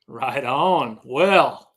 Right on. Well,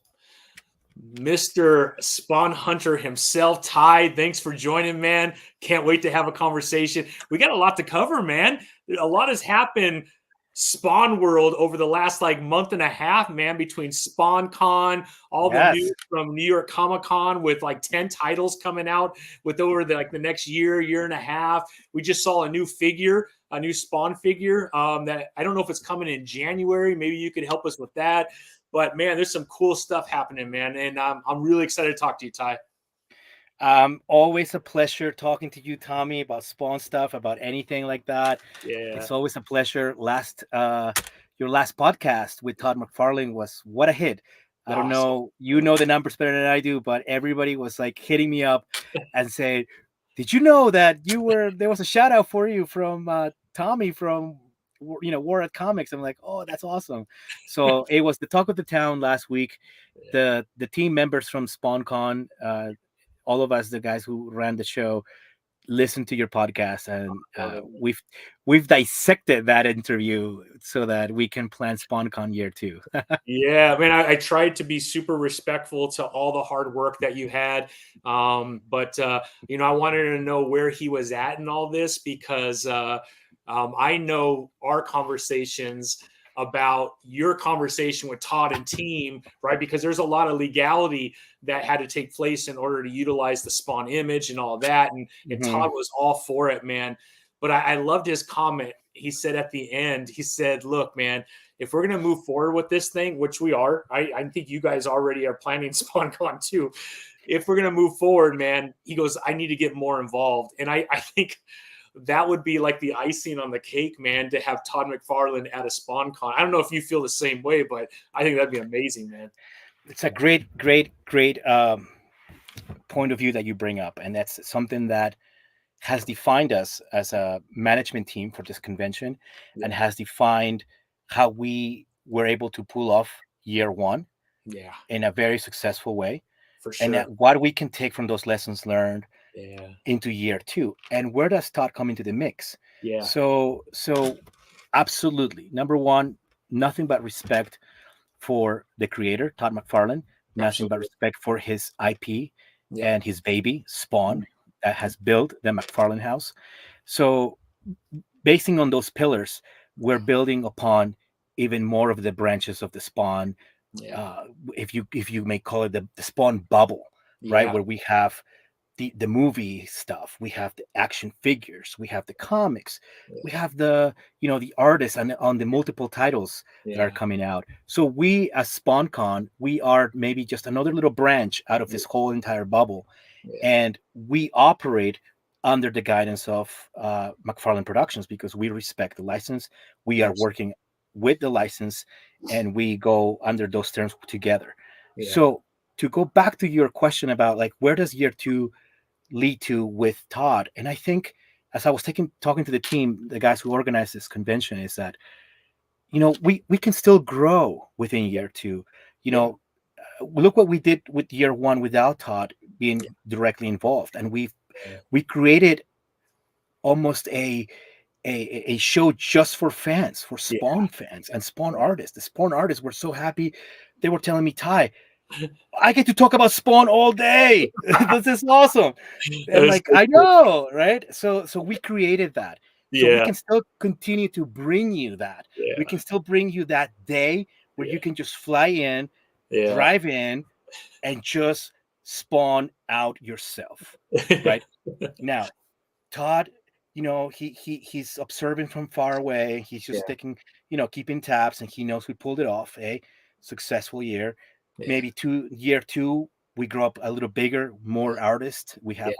Mr. Spawnhunter himself, Ty, thanks for joining, man. Can't wait to have a conversation. We got a lot to cover, man. A lot has happened Spawn world over the last like month and a half, man, between SpawnCon, all the Yes. news from New York Comic Con with like 10 titles coming out with over the next year and a half. We just saw a new figure, a new Spawn figure that I don't know if it's coming in January. Maybe you could help us with that. But man, there's some cool stuff happening, man, and I'm really excited to talk to you, Ty. Always a pleasure talking to you, Tommy, about Spawn stuff, about anything like that. Yeah, It's always a pleasure. Your last podcast with Todd McFarlane was what a hit. I don't awesome. know, you know the numbers better than I do, but everybody was like hitting me up and saying, "Did you know that there was a shout out for you from Tommy from War at Comics?" I'm like, "Oh, that's awesome!" So it was the talk of the town last week. The team members from SpawnCon, all of us, the guys who ran the show, listened to your podcast, and Love it. we've dissected that interview so that we can plan SpawnCon year two. Yeah, I mean, I tried to be super respectful to all the hard work that you had, but I wanted to know where he was at in all this because I know our conversations about your conversation with Todd and team, right? Because there's a lot of legality that had to take place in order to utilize the Spawn image and all that, and Mhm. Todd was all for it, man. But I loved his comment. He said at the end, he said, "Look, man, if we're going to move forward with this thing, which we are, I think you guys already are planning SpawnCon too. If we're going to move forward, man," he goes, "I need to get more involved." And I think that would be like the icing on the cake, man, to have Todd McFarlane at a SpawnCon. I don't know if you feel the same way, but I think that'd be amazing, man. It's a great point of view that you bring up, and that's something that has defined us as a management team for this convention, and Yeah. has defined how we were able to pull off year one Yeah, in a very successful way, for and sure. that what we can take from those lessons learned Yeah. into year two, and where does Todd come into the mix. Yeah. So absolutely, number one, nothing but respect for the creator, Todd McFarlane, nothing but Absolutely. respect for his IP Yeah. and his baby Spawn that has built the McFarlane house. So basing on those pillars, we're building upon even more of the branches of the Spawn, Yeah. uh, if you may call it the Spawn bubble, right? Yeah. Where we have the movie stuff, we have the action figures, we have the comics, we Yeah. have the artists and on the multiple titles that are Yeah. coming out. So we as SpawnCon, we are maybe just another little branch out of Yeah. this whole entire bubble, Yeah. and we operate under the guidance of McFarlane Productions because we respect the license. We are Absolutely. working with the license, and we go under those terms together. Yeah. So to go back to your question about like where does year two lead to with Todd, and I think as I was talking to the team, the guys who organized this convention, is that we can still grow within year two. You Yeah. know, look what we did with year one without Todd being Yeah. directly involved, and we Yeah. we created almost a show just for fans, for Yeah. Spawn fans and Spawn artists. The Spawn artists were so happy. They were telling me, Ty, I get to talk about Spawn all day. This is awesome. I'm That's like, so I cool. know, right? So we created that. So we Yeah. can still continue to bring you that. We can Yeah. still bring you that day where you Yeah. can just fly in, Yeah. drive in, and just spawn out yourself. Right? Now, Todd, he's observing from far away. He's just Yeah. taking, keeping tabs, and he knows we pulled it off. A successful year. Yeah. Maybe year two, we grow up a little bigger, more artists. We Yeah. have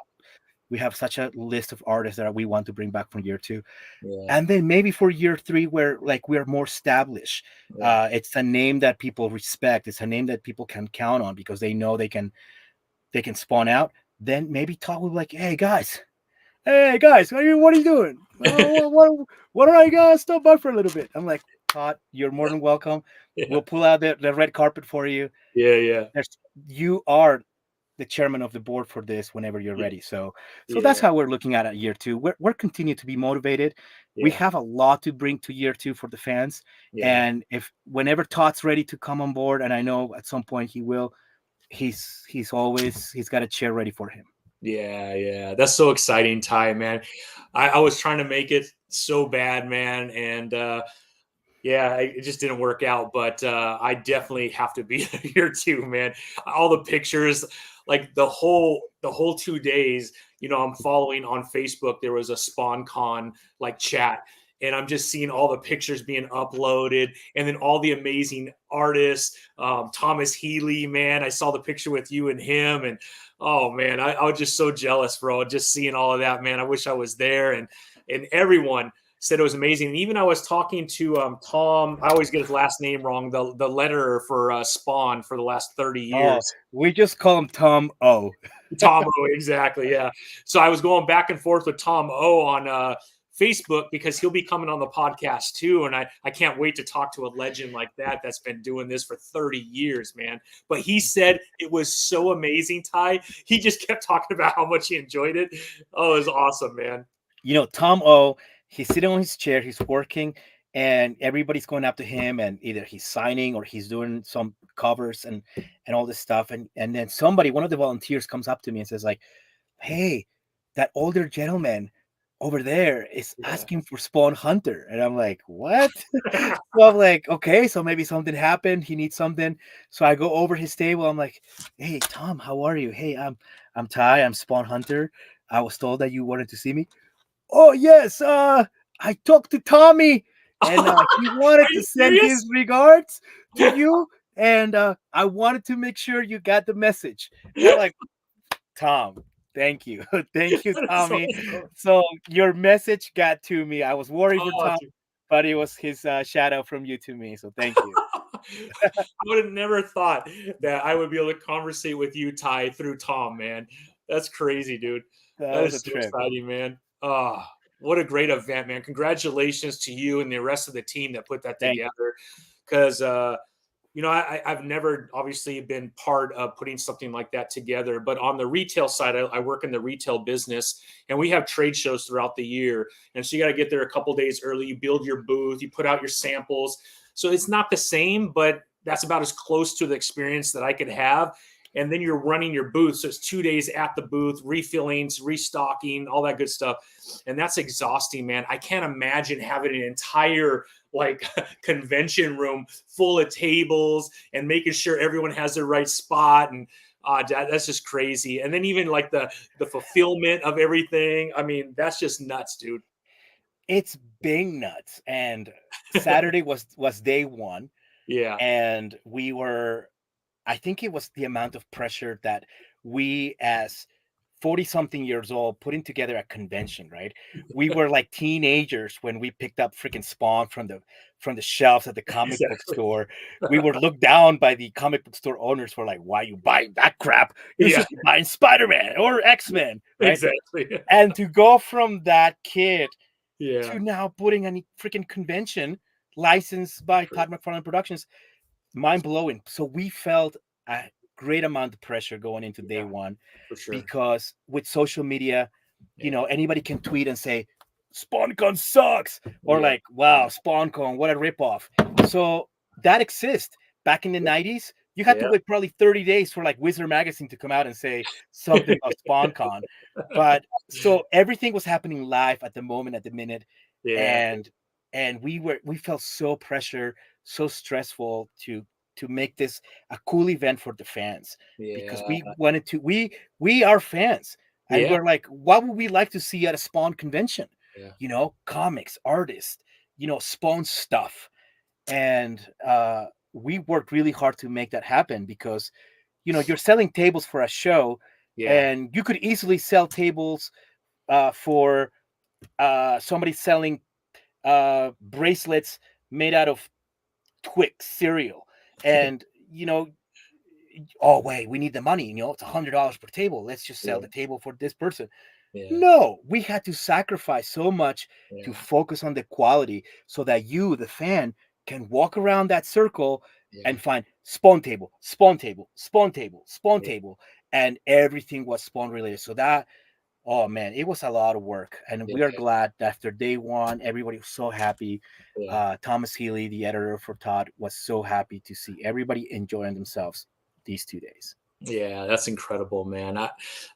we have such a list of artists that we want to bring back from year two, Yeah. and then maybe for year three, where like we're more established. Yeah. It's a name that people respect. It's a name that people can count on because they know they can spawn out. Then maybe Todd will be like, hey guys, what are you doing? What don't I stop by for a little bit? I'm like, Todd, you're more than welcome. Yeah. We'll pull out the red carpet for you. Yeah. Yeah. There's, you are the chairman of the board for this whenever you're Yeah. ready. So that's Yeah. how we're looking at it year two. We're continuing to be motivated. We Yeah. have a lot to bring to year two for the fans. Yeah. And if whenever Todd's ready to come on board, and I know at some point he will, he's got a chair ready for him. Yeah, yeah. That's so exciting, Ty, man. I was trying to make it so bad, man. And yeah, it just didn't work out. But I definitely have to be here too, man. All the pictures, like the whole 2 days, I'm following on Facebook. There was a SpawnCon like chat. And I'm just seeing all the pictures being uploaded, and then all the amazing artists. Thomas Healy, man, I saw the picture with you and him, and oh man, I was just so jealous, bro. Just seeing all of that, man. I wish I was there, and everyone said it was amazing. And even I was talking to Tom. I always get his last name wrong. The letterer for Spawn for the last 30 Oh, years. we just call him Tom O. Tom O, exactly. Yeah. So I was going back and forth with Tom O on Facebook because he'll be coming on the podcast too. And I can't wait to talk to a legend like that that's been doing this for 30 years, man. But he said it was so amazing, Ty. He just kept talking about how much he enjoyed it. Oh, it was awesome, man. Tom O, he's sitting on his chair, he's working, and everybody's going up to him, and either he's signing or he's doing some covers and all this stuff. And then one of the volunteers comes up to me and says, like, hey, that older gentleman over there is Yeah. asking for Spawnhunter. And I'm like, what? So I'm like, okay, so maybe something happened. He needs something. So I go over his table. I'm like, hey, Tom, how are you? Hey, I'm Ty. I'm Spawnhunter. I was told that you wanted to see me. Oh, yes. I talked to Tommy, and he wanted Are to you send serious? his regards to you. And I wanted to make sure you got the message. And I'm like, Tom, thank you. Thank you, That's Tommy. awesome. So your message got to me. I was worried for Oh, Tom, dude. but it was his shout out from you to me. So thank you. I would have never thought that I would be able to conversate with you, Ty, through Tom, man. That's crazy, dude. That That was is a so trip. exciting, man. Ah, what a great event, man. Congratulations to you and the rest of the team that put that Thank you. together. Because I've never obviously been part of putting something like that together, but on the retail side, I work in the retail business, and we have trade shows throughout the year. And so you got to get there a couple days early. You build your booth, you put out your samples. So it's not the same, but that's about as close to the experience that I could have. And then you're running your booth. So it's 2 days at the booth, refillings, restocking, all that good stuff. And that's exhausting, man. I can't imagine having an entire like convention room full of tables and making sure everyone has their right spot. And that's just crazy. And then even like the fulfillment of everything. I mean, that's just nuts, dude. It's big nuts. And Saturday was day one, Yeah. and I think it was the amount of pressure that we as 40 something years old putting together a convention, right? We were like teenagers when we picked up freaking Spawn from the shelves at the comic book Exactly. store. We were looked down by the comic book store owners for like, why you buying that crap? You Yeah, should be buying Spider-Man or X-Men, right? exactly. And to go from that kid Yeah. to now putting a freaking convention licensed by Todd McFarlane Productions, mind blowing. So we felt a great amount of pressure going into day Yeah, one, for sure. because with social media, Yeah. anybody can tweet and say SpawnCon sucks, or Yeah. like, wow, SpawnCon, what a ripoff. So that exists. Back in the 90s, you had to Yeah. wait probably 30 days for like Wizard Magazine to come out and say something about SpawnCon. But so everything was happening live at the moment, at the minute, Yeah. and we felt so pressure, so stressful to make this a cool event for the fans, because Yeah. we wanted to we are fans, and Yeah. we're like, what would we like to see at a Spawn convention? Yeah. Comics, artists, Spawn stuff. And we worked really hard to make that happen, because you're selling tables for a show, Yeah. and you could easily sell tables for somebody selling bracelets made out of Twix cereal. And oh wait, we need the money, it's $100 per table, let's just sell Yeah. the table for this person. Yeah. No, we had to sacrifice so much to Yeah. focus on the quality, so that you, the fan, can walk around that circle Yeah. and find Spawn table, Spawn table, Spawn table, Spawn Yeah. table. and everything was Spawn related. So that, oh man, it was a lot of work, and Yeah. we are glad that after day one, everybody was so happy. Yeah. Thomas Healy, the editor for Todd, was so happy to see everybody enjoying themselves these 2 days. Yeah, that's incredible, man.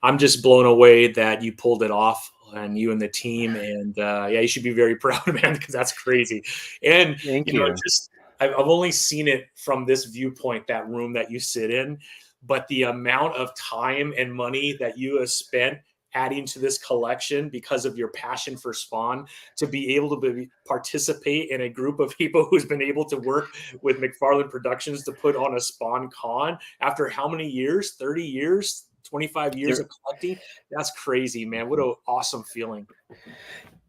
I'm just blown away that you pulled it off, and you and the team. And yeah, you should be very proud, man, because that's crazy. And Thank you. just I've only seen it from this viewpoint, that room that you sit in, but the amount of time and money that you have spent adding to this collection because of your passion for Spawn, to be able to participate in a group of people who's been able to work with McFarlane Productions to put on a Spawn con after how many years? 30 years, 25 years of collecting. That's crazy, man. What an awesome feeling.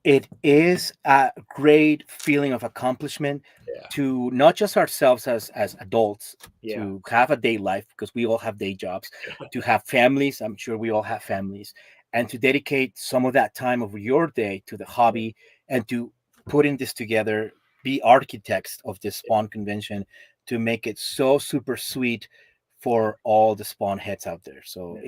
It is a great feeling of accomplishment to not just ourselves as adults, to have a day life, because we all have day jobs, to have families. I'm sure we all have families, and to dedicate some of that time of your day to the hobby and to putting this together, be architects of this Spawn convention to make it so super sweet for all the Spawn heads out there. So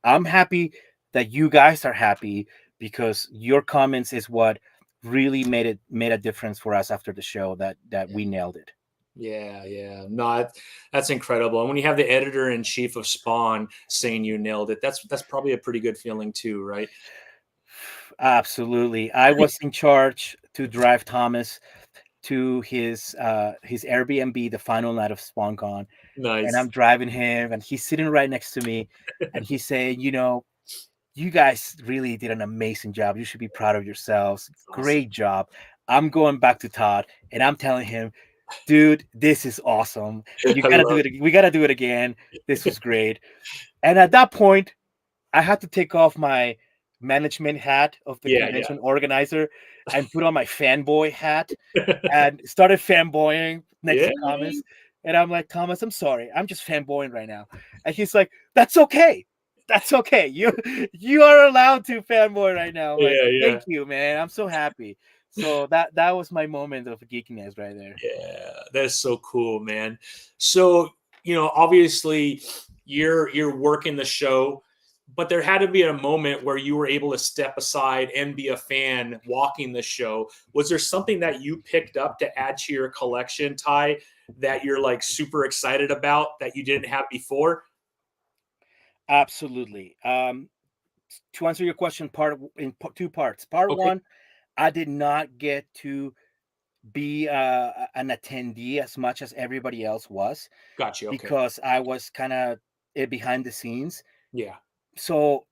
I'm happy that you guys are happy, because your comments is what really made a difference for us after the show, that we nailed it. Yeah. No, that's incredible. And when you have the editor in chief of Spawn saying you nailed it, that's probably a pretty good feeling too, right? Absolutely. I was in charge to drive Thomas to his Airbnb the final night of SpawnCon. And Nice. I'm driving him, and he's sitting right next to me, and he's saying, you guys really did an amazing job. You should be proud of yourselves. Awesome. Great job. I'm going back to Todd, and I'm telling him, dude, this is awesome. You gotta do it. We gotta do it again. This was great. And at that point, I had to take off my management hat of the convention organizer and put on my fanboy hat and started fanboying next to Thomas. And I'm like, Thomas, I'm sorry. I'm just fanboying right now. And he's like, that's okay. That's okay. You are allowed to fanboy right now. I'm like, thank you, man. I'm so happy. So that was my moment of geekiness right there. Yeah, that's so cool, man. So, obviously you're working the show, but there had to be a moment where you were able to step aside and be a fan walking the show. Was there something that you picked up to add to your collection, Ty, that you're like super excited about that you didn't have before? Absolutely. To answer your question, in 2 parts. Part one, I did not get to be an attendee as much as everybody else was. Gotcha. Okay. Because I was kind of behind the scenes. Yeah. So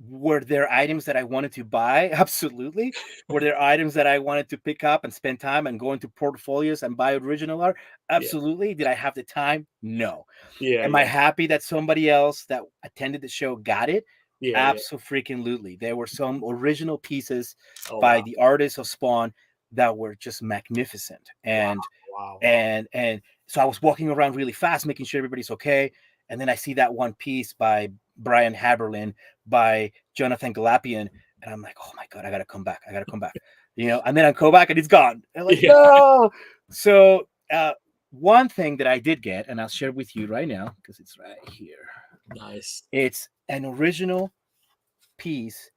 were there items that I wanted to buy? Absolutely. Were there items that I wanted to pick up and spend time and go into portfolios and buy original art? Absolutely. Did I have the time? No. Am I happy that somebody else that attended the show got it? Absolutely. There were some original pieces by the artists of Spawn that were just magnificent. And and so I was walking around really fast, making sure everybody's okay. And then I see that one piece by Brian Haberlin, by Jonathan Galapian, and I'm like, oh my God, I gotta come back. And then I go back and it's gone. And I'm like, no. So one thing that I did get, and I'll share with you right now because it's right here. Nice. It's an original piece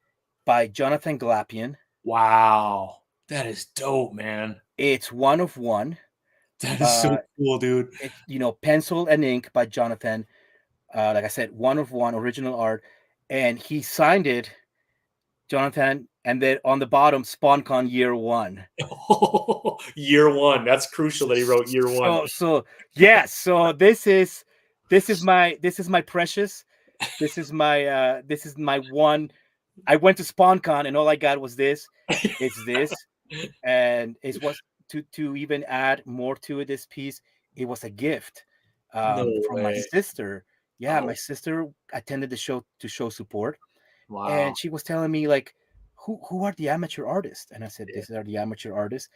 by Jonathan Galapian. Wow. That is dope, man. It's 1 of 1. That is so cool, dude. It's, pencil and ink by Jonathan. Like I said, 1 of 1 original art. And he signed it, Jonathan, and then on the bottom, SpawnCon year 1. Year 1. That's crucial that he wrote year 1. So this is my precious. This is my one. I went to SpawnCon and all I got was this. It's this. And it was to even add more to this piece. It was a gift from my sister. Yeah, my sister attended the show to show support. Wow. And she was telling me, like, who are the amateur artists? And I said, these are the amateur artists.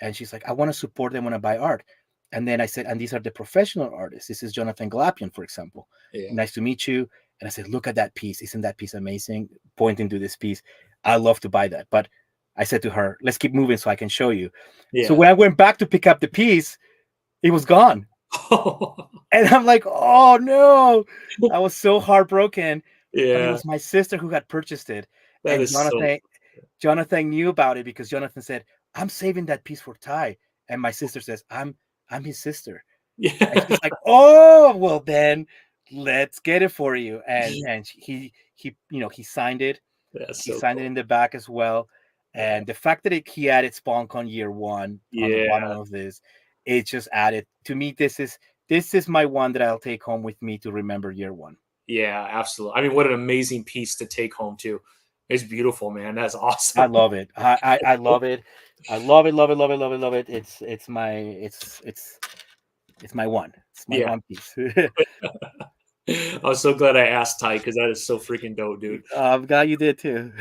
And she's like, I want to support them when I buy art. And then I said, and these are the professional artists. This is Jonathan Galapian, for example. Nice to meet you. And I said, look at that piece. Isn't that piece amazing? Pointing to this piece. I love to buy that. But I said to her, let's keep moving so I can show you. So when I went back to pick up the piece, it was gone. And I'm like, oh no, I was so heartbroken. But it Yeah, was my sister who had purchased it, that and is so Jonathan knew about it because Jonathan said, "I'm saving that piece for Ty," and my sister says, I'm his sister," and yeah. she's like, "Oh, well then, let's get it for you." And he signed it. That's He so signed it cool. in the back as well, Yeah. and the fact that he added SpawnCon year one on the bottom Yeah. of this, it just added to me. This is my one that I'll take home with me to remember year one. Yeah, absolutely. I mean, what an amazing piece to take home too. It's beautiful, man. That's I awesome. love it. I love it. I love it. Love it. Love it. Love it. Love it. It's my one. It's my Yeah. one piece. I was so glad I asked Ty because that is so freaking dope, dude. I'm glad you did too.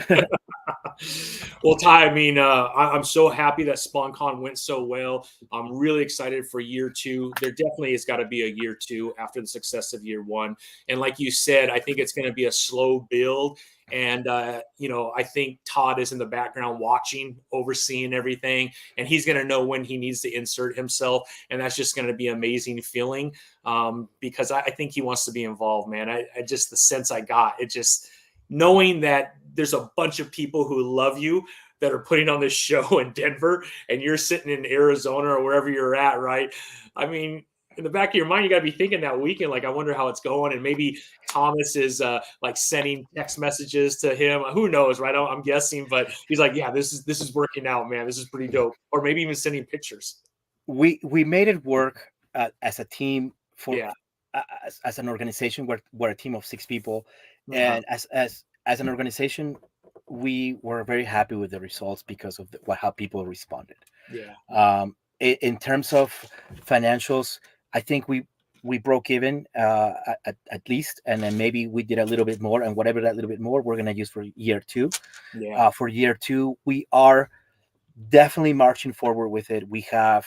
Well, Ty, I mean, I'm so happy that SpawnCon went so well. I'm really excited for year two. There definitely has got to be a year two after the success of year one. And like you said, I think it's going to be a slow build. And, I think Todd is in the background watching, overseeing everything, and he's going to know when he needs to insert himself. And that's just going to be an amazing feeling because I think he wants to be involved, man. I just, the sense I got, it just, knowing that there's a bunch of people who love you that are putting on this show in Denver and you're sitting in Arizona or wherever you're at, right? I mean, in the back of your mind, you got to be thinking that weekend, like, I wonder how it's going. And maybe Thomas is like sending text messages to him. Who knows, right? I'm guessing, but he's like, yeah, this is working out, man. This is pretty dope. Or maybe even sending pictures. We made it work as a team for Yeah. as an organization. We're a team of 6 people, Uh-huh. and as an organization, we were very happy with the results because of how people responded. Yeah. In terms of financials, I think we broke even at least, and then maybe we did a little bit more, and whatever that little bit more we're gonna use for year two. Yeah. For year two, we are definitely marching forward with it. We have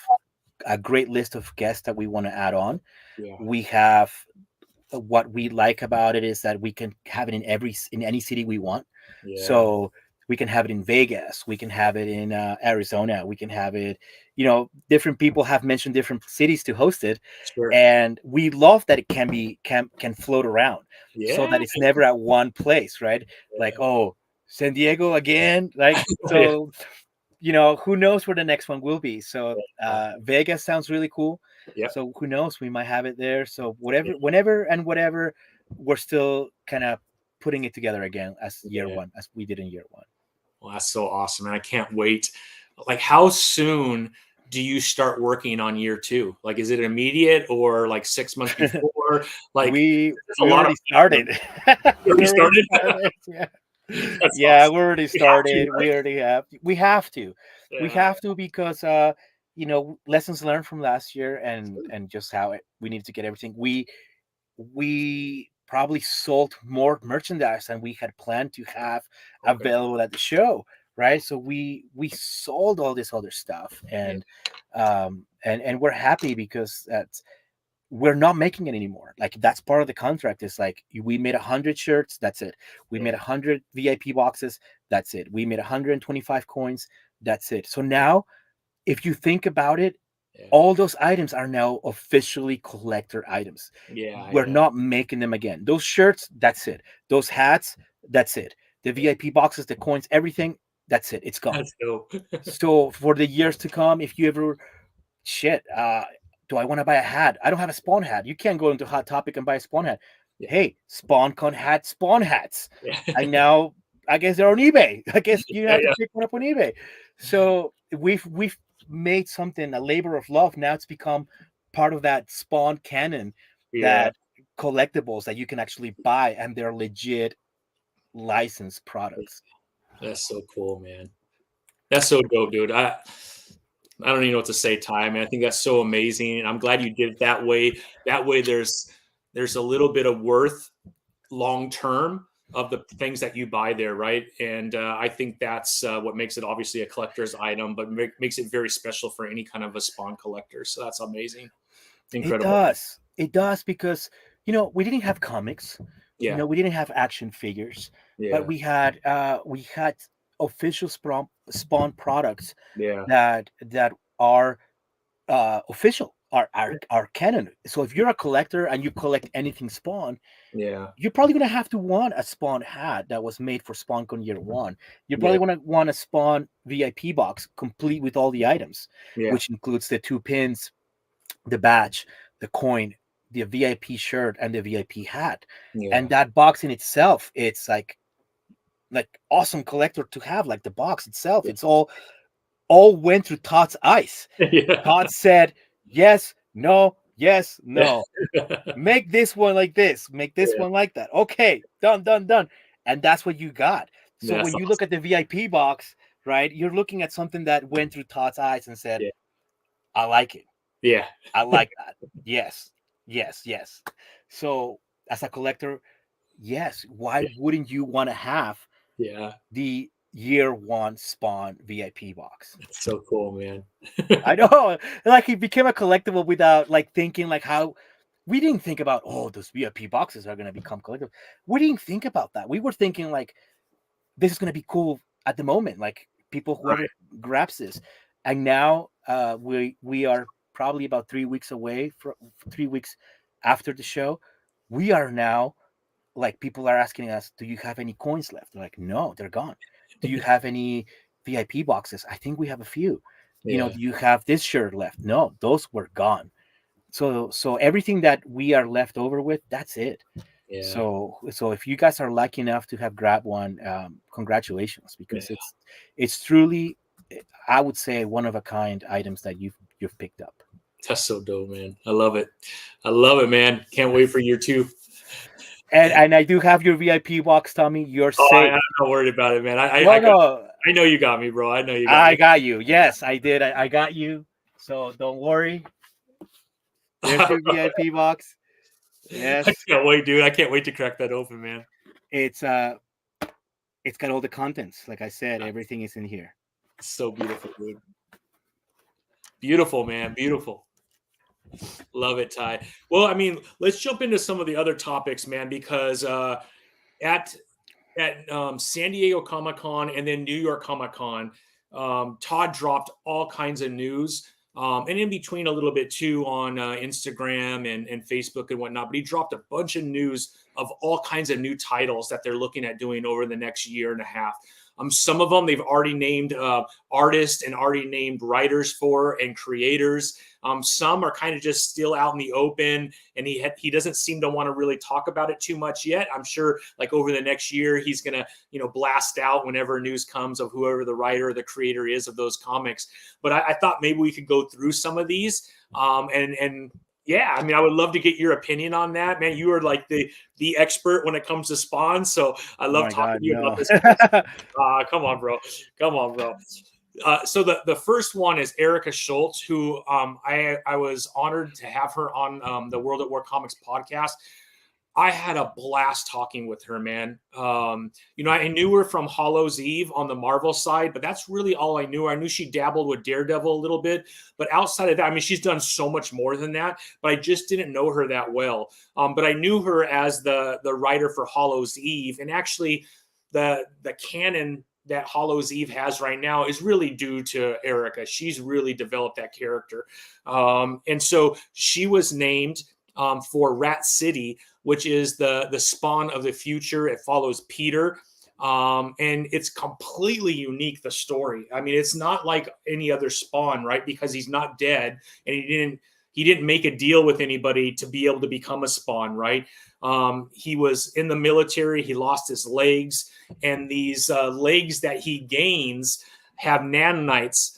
a great list of guests that we want to add on. Yeah. We have what we like about it is that we can have it in any city we want. Yeah. So we can have it in Vegas, we can have it in Arizona, we can have it. Different people have mentioned different cities to host it, Sure. and we love that it can float around, so Yeah. that it's never at one place, right? Like, Yeah. oh, San Diego again, like Yeah. so. Who knows where the next one will be? So Vegas sounds really cool. Yep. So who knows? We might have it there. So whatever, whenever and whatever, we're still kind of putting it together again as year Yeah. one, as we did in year one. Well, that's so awesome, and I can't wait. Like, how soon do you start working on year two? Like, is it immediate or like 6 months before? Like, we there's a we lot of already started. you we already already started. started. Yeah. That's Yeah, awesome. we already We have to, started. right? We already have. We have to. We Yeah. have to because lessons learned from last year, and just how we need to get everything. We probably sold more merchandise than we had planned to have Okay. available at the show, right? So we sold all this other stuff, Yeah. and we're happy because we're not making it anymore. Like, that's part of the contract. Is like, we made 100 shirts, that's it. We made Yeah. 100 VIP boxes, that's it. We made 125 coins, that's it. So now, if you think about it, Yeah. all those items are now officially collector items. Yeah. We're Yeah. not making them again. Those shirts, that's it. Those hats, that's it. The Yeah. VIP boxes, the coins, everything, that's it. It's gone. That's dope. So for the years to come, if you ever shit, do I want to buy a hat? I don't have a Spawn hat. You can't go into Hot Topic and buy a Spawn hat. Yeah. Hey, SpawnCon had Spawn hats. Yeah. And now I guess they're on eBay. I guess you Yeah. have to Yeah. pick one up on eBay. So we've made something a labor of love. Now it's become part of that Spawn canon, Yeah. that collectibles that you can actually buy, and they're legit licensed products. That's so cool, man. That's so dope, dude. I don't even know what to say, Ty. Man, I think that's so amazing, and I'm glad you did it that way. That way, there's a little bit of worth long term of the things that you buy there, right? And I think that's what makes it obviously a collector's item, but makes it very special for any kind of a spawn collector. So that's amazing, It incredible. does. It does because we didn't have comics. Yeah, We didn't have action figures, but yeah, we had official Spawn products yeah, that are official. are canon. So if you're a collector and you collect anything Spawn, Yeah. you're probably gonna have to want a Spawn hat that was made for SpawnCon year one. You're Yeah. probably gonna want a Spawn VIP box complete with all the items, Yeah. which includes the 2 pins, the badge, the coin, the VIP shirt, and the VIP hat. Yeah. And that box in itself, it's like awesome collector to have. Like the box itself, Yeah. it's all went through Todd's eyes. Yeah. Todd said yes, no, yes, Yeah. no. Make this one like this, make this Yeah. one like that. Okay, done, done, done. And that's what you got. So That's when you look awesome. at the VIP box, right, you're looking at something that went through Todd's eyes and said, Yeah. I like it. Yeah. I like that. Yes, yes, yes. So as a collector, yes, why wouldn't you want to have Yeah. the year one Spawn VIP box? It's so cool, man. I know, like it became a collectible without like thinking like how we didn't think about, oh, those VIP boxes are gonna become collectible. We didn't think about that. We were thinking like this is gonna be cool at the moment, like people whoever Right. grabs this. And now we are probably about 3 weeks away from 3 weeks after the show. We are now like people are asking us, do you have any coins left? They're like, no, they're gone. Do you have any VIP boxes? I think we have a few. Yeah. Do you have this shirt left? No, those were gone. So everything that we are left over with, that's it. Yeah. So if you guys are lucky enough to have grabbed one, congratulations, Yeah. because it's truly, I would say, one of a kind items that you've picked up. That's so dope, man. I love it. I love it, man. Can't wait for year 2. And I do have your VIP box, Tommy. You're Oh, safe. I'm not worried about it, man. No, no, I know you got me, bro. I know you got I me. got you. Yes, I did. I got you. So don't worry. There's your VIP box. Yes, I can't wait, dude. I can't wait to crack that open, man. it's it's got all the contents. Like I said, everything is in here. It's so beautiful, dude. Beautiful, man. Beautiful. Love it, Ty. Well, I mean, let's jump into some of the other topics, man, because at San Diego Comic Con and then New York Comic Con, Todd dropped all kinds of news. And in between a little bit too on Instagram and Facebook and whatnot. But he dropped a bunch of news of all kinds of new titles that they're looking at doing over the next year and a half. Some of them they've already named artists and already named writers for and creators. Some are kind of just still out in the open, and he doesn't seem to want to really talk about it too much yet. I'm sure like over the next year he's gonna blast out whenever news comes of whoever the writer or the creator is of those comics. But I thought maybe we could go through some of these and yeah, I mean, I would love to get your opinion on that, man. You are like the expert when it comes to Spawn, so I Oh love my talking God, to you about no. this. Come on, bro. Come on, bro. So the first one is Erica Schultz, who I was honored to have her on the World at War Comics podcast. I had a blast talking with her, man. I knew her from Hollow's Eve on the Marvel side, but that's really all I knew. I knew she dabbled with Daredevil a little bit, but outside of that, I mean, she's done so much more than that, but I just didn't know her that well. But I knew her as the writer for Hollow's Eve, and actually the canon that Hollow's Eve has right now is really due to Erica. She's really developed that character. And so she was named for Rat City, which is the Spawn of the future. It follows Peter. And it's completely unique, the story. I mean, it's not like any other Spawn, right? Because he's not dead and he didn't make a deal with anybody to be able to become a Spawn, right? He was in the military. He lost his legs, and these legs that he gains have nanonites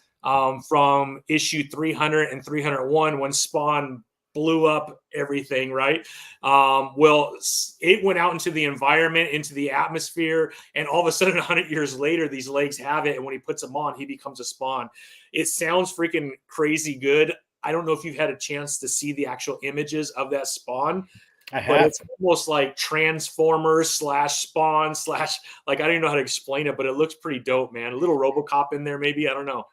from issue 300 and 301 when Spawn blew up everything, right? Well, it went out into the environment, into the atmosphere, and all of a sudden, 100 years later, these legs have it, and when he puts them on, he becomes a Spawn. It sounds freaking crazy good. I don't know if you've had a chance to see the actual images of that Spawn, but it's almost like Transformers / Spawn / like I don't even know how to explain it, but it looks pretty dope, man. A little RoboCop in there, maybe. I don't know.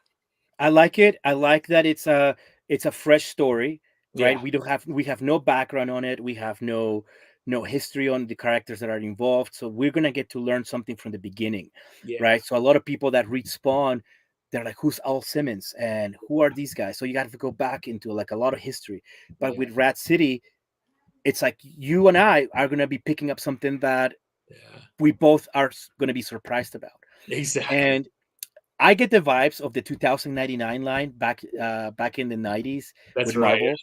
I like it. I like that it's a fresh story, right? Yeah. We have no background on it. We have no history on the characters that are involved. So we're gonna get to learn something from the beginning, Yeah. right? So a lot of people that read Spawn, they're like, who's Al Simmons and who are these guys? So you got to go back into like a lot of history. But with Rat City, it's like you and I are going to be picking up something that we both are going to be surprised about. Exactly. And I get the vibes of the 2099 line back in the 90s with Marvel,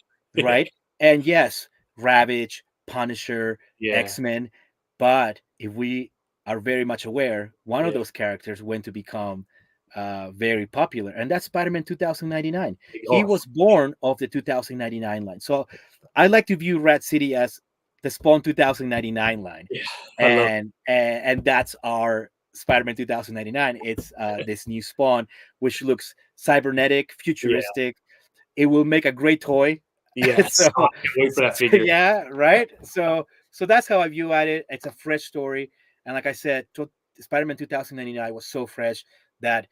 right? And yes, Ravage, Punisher, X-Men, but if we are very much aware, one of those characters went to become very popular, and that's Spider-Man 2099. He was born of the 2099 line. So I like to view Rat City as the Spawn 2099 line. And that's our Spider-Man 2099. It's this new Spawn, which looks cybernetic, futuristic. It will make a great toy. Yes, I can't wait for that figure. Yeah, right. So that's how I view at it. It's a fresh story, and like I said, Spider-Man 2099 was so fresh that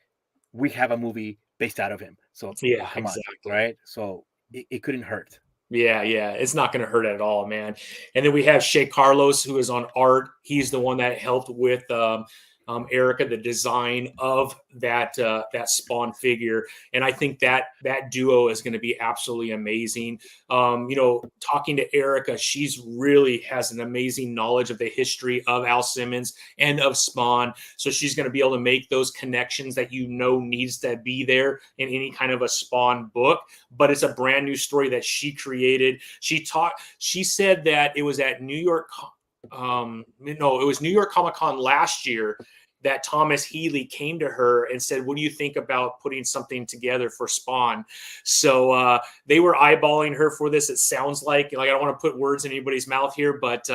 we have a movie based out of him. So come on, right? So it couldn't hurt. Yeah, it's not going to hurt at all, man. And then we have Shea Carlos, who is on art. He's the one that helped with Erica, the design of that Spawn figure, and I think that duo is going to be absolutely amazing. Talking to Erica, she's really has an amazing knowledge of the history of Al Simmons and of Spawn, so she's going to be able to make those connections that needs to be there in any kind of a Spawn book. But it's a brand new story that she created. She said that it was at New York. It was New York Comic Con last year that Thomas Healy came to her and said, "What do you think about putting something together for Spawn?" So they were eyeballing her for this. It sounds like I don't want to put words in anybody's mouth here, but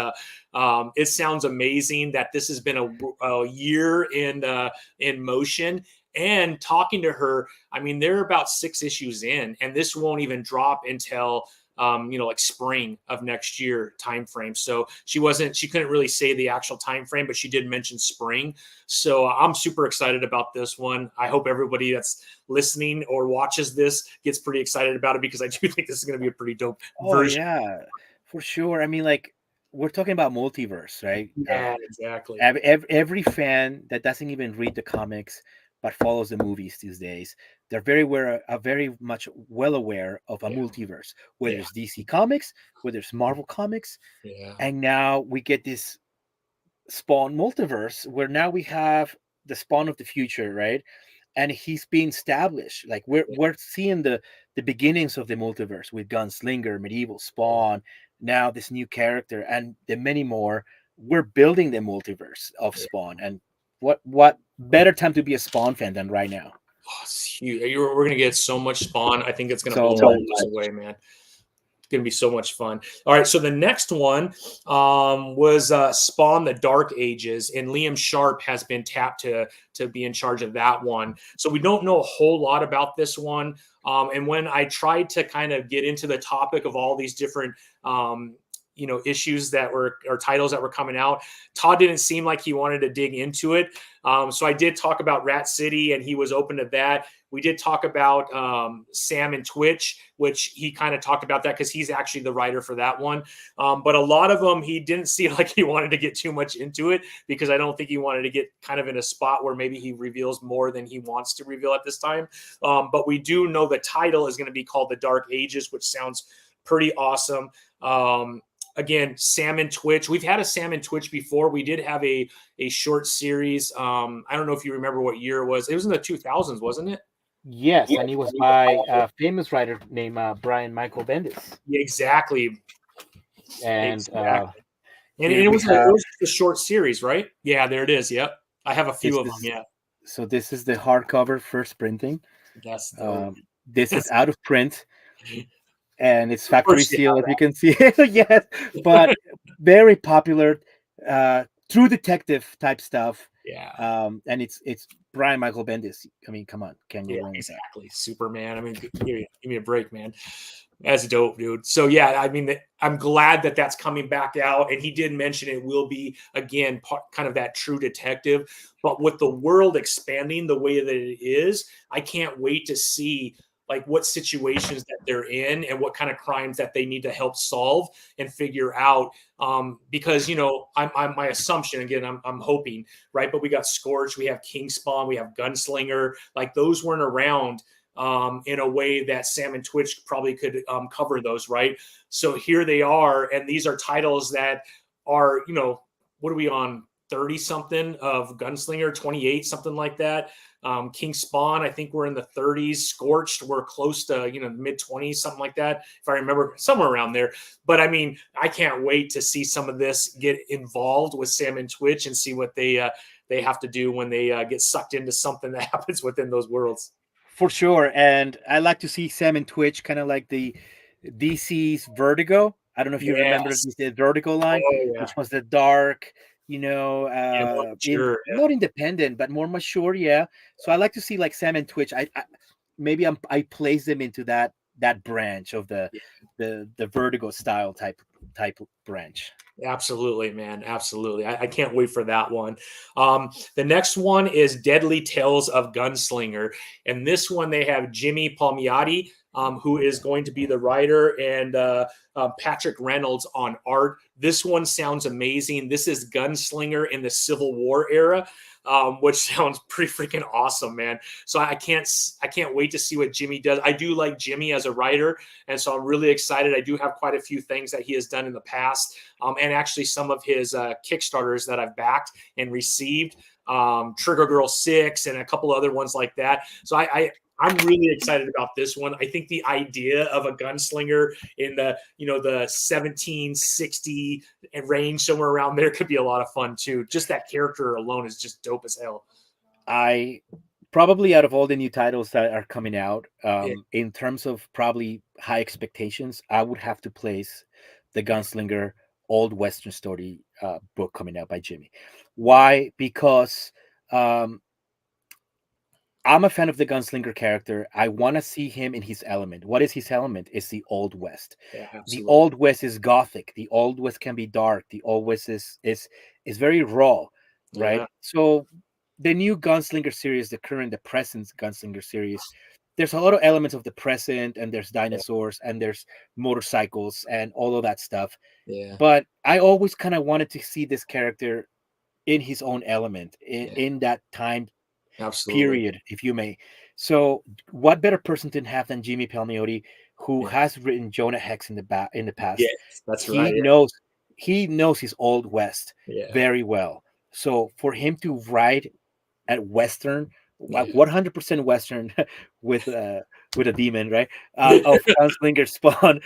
it sounds amazing that this has been a year in motion. And talking to her, I mean, they're about 6 issues in, and this won't even drop until like spring of next year timeframe. So she couldn't really say the actual time frame, but she did mention spring. So I'm super excited about this one. I hope everybody that's listening or watches this gets pretty excited about it, because I do think this is going to be a pretty dope version. Yeah, for sure. I mean, like, we're talking about multiverse, right? Yeah, exactly. Every fan that doesn't even read the comics but follows the movies these days, they're very much well aware of a multiverse, whether it's DC Comics, whether it's Marvel Comics, and now we get this Spawn multiverse where now we have the Spawn of the future, right? And he's being established. Like we're seeing the beginnings of the multiverse with Gunslinger, Medieval, Spawn, now this new character, and the many more. We're building the multiverse of Spawn, and what better time to be a Spawn fan than right now? We're going to get so much Spawn. I think it's going to blow us away, man. It's going to be so much fun. All right, so the next one was Spawn: The Dark Ages, and Liam Sharp has been tapped to be in charge of that one. So we don't know a whole lot about this one. And when I tried to kind of get into the topic of all these different issues that were, or titles that were coming out, Todd didn't seem like he wanted to dig into it. So I did talk about Rat City, and he was open to that. We did talk about Sam and Twitch, which he kind of talked about that because he's actually the writer for that one. But a lot of them, he didn't seem like he wanted to get too much into it, because I don't think he wanted to get kind of in a spot where maybe he reveals more than he wants to reveal at this time. But we do know the title is going to be called The Dark Ages, which sounds pretty awesome. Again, Sam and Twitch. We've had a Sam and Twitch before. We did have a short series. I don't know if you remember what year it was. It was in the 2000s, wasn't it? Yes, and it was by a famous writer named Brian Michael Bendis. Yeah, exactly. And it was a short series, right? Yeah, there it is. Yep, I have a few of them. Yeah. So this is the hardcover first printing. That's this is out of print. And it's factory seal, if you can see it. Yes, but very popular, true detective type stuff. Yeah. And it's Brian Michael Bendis. I mean, come on, can you wrong exactly that? Superman. I mean, give me a break, man. That's dope, dude. So yeah, I mean, I'm glad that that's coming back out. And he did mention it will be again kind of that true detective, but with the world expanding the way that it is, I can't wait to see like what situations that they're in and what kind of crimes that they need to help solve and figure out. Because I'm my assumption again, I'm hoping, right? But we got Scorch, we have King Spawn, we have Gunslinger, like those weren't around in a way that Sam and Twitch probably could cover those, right? So here they are, and these are titles that are, what are we on? 30 something of Gunslinger, 28, something like that. King Spawn, I think we're in the 30s. Scorched, we're close to, mid 20s, something like that, if I remember, somewhere around there. But I mean, I can't wait to see some of this get involved with Sam and Twitch and see what they have to do when they get sucked into something that happens within those worlds. For sure. And I like to see Sam and Twitch kind of like the DC's Vertigo. I don't know if you remember Yes. the Vertigo line, Oh, yeah. which was the dark, Yeah, more mature, yeah. not independent, but more mature. Yeah. So I like to see like Sam and Twitch. Maybe I place them into that branch of the Vertigo style type branch. Absolutely, man. Absolutely. I can't wait for that one. The next one is Deadly Tales of Gunslinger. And this one, they have Jimmy Palmiotti, who is going to be the writer, and Patrick Reynolds on art. This one sounds amazing. This is Gunslinger in the Civil War era, which sounds pretty freaking awesome, man. So I can't wait to see what Jimmy does. I do like Jimmy as a writer, and so I'm really excited. I do have quite a few things that he has done in the past, and actually some of his Kickstarters that I've backed and received, Trigger Girl 6 and a couple other ones like that. So I'm really excited about this one. I think the idea of a gunslinger in the 1760 range, somewhere around there, could be a lot of fun too. Just that character alone is just dope as hell. I probably, out of all the new titles that are coming out, in terms of probably high expectations, I would have to place the Gunslinger Old Western Story book coming out by Jimmy. Why? Because I'm a fan of the Gunslinger character. I want to see him in his element. What is his element? It's the Old West. Yeah, the Old West is gothic. The Old West can be dark. The Old West is very raw, right? Yeah. So the new Gunslinger series, the present Gunslinger series, there's a lot of elements of the present, and there's dinosaurs, and there's motorcycles, and all of that stuff. Yeah. But I always kind of wanted to see this character in his own element, in that time period, if you may. So what better person to have than Jimmy Palmiotti, who has written Jonah Hex in the past? Yes, that's right. He knows his Old West very well. So for him to write at Western, 100% Western with a demon, right? Of Gunslinger Spawn,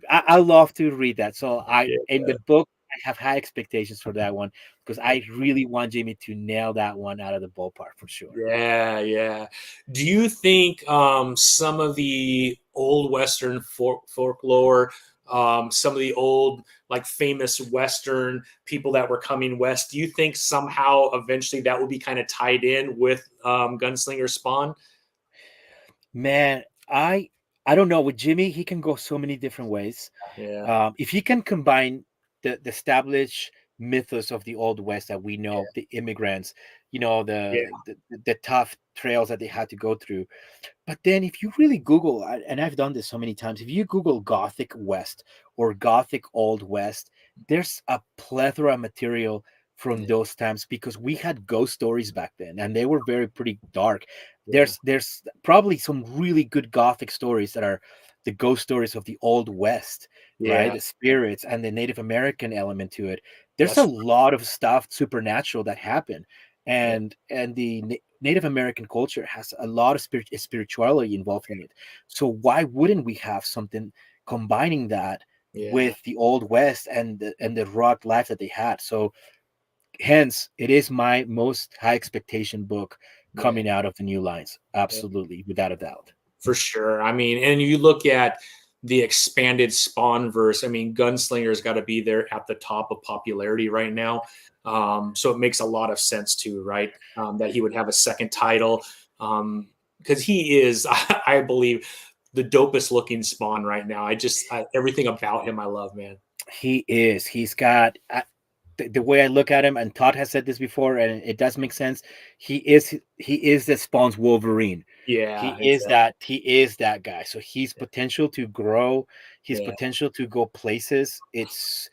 I love to read that. So in the book, I have high expectations for that one, because I really want Jimmy to nail that one out of the ballpark for sure. Yeah. Do you think some of the old Western folklore, some of the old like famous Western people that were coming west, do you think somehow eventually that will be kind of tied in with Gunslinger Spawn? Man, I don't know. With Jimmy, he can go so many different ways. Yeah. If he can combine the established mythos of the Old West that we know, the immigrants, the tough trails that they had to go through. But then if you really Google, and I've done this so many times, if you Google Gothic West or Gothic Old West, there's a plethora of material from those times, because we had ghost stories back then, and they were pretty dark. There's probably some really good Gothic stories that are the ghost stories of the Old West, right? The spirits and the Native American element to it. There's a lot of stuff supernatural that happened, and the Native American culture has a lot of spirituality involved in it. So why wouldn't we have something combining that with the Old West and the rock life that they had? So hence, it is my most high expectation book coming out of the new lines. Absolutely, without a doubt. For sure. I mean, and you look at the expanded Spawn verse. I mean, Gunslinger's got to be there at the top of popularity right now. So it makes a lot of sense too, right? That he would have a second title, because he is, I believe, the dopest looking Spawn right now. Everything about him I love, man. He is. He's got the way I look at him, and Todd has said this before, and it does make sense. He is the Spawn's Wolverine. Yeah, exactly. He is that guy. So his potential to grow, his Yeah, potential to go places. It's,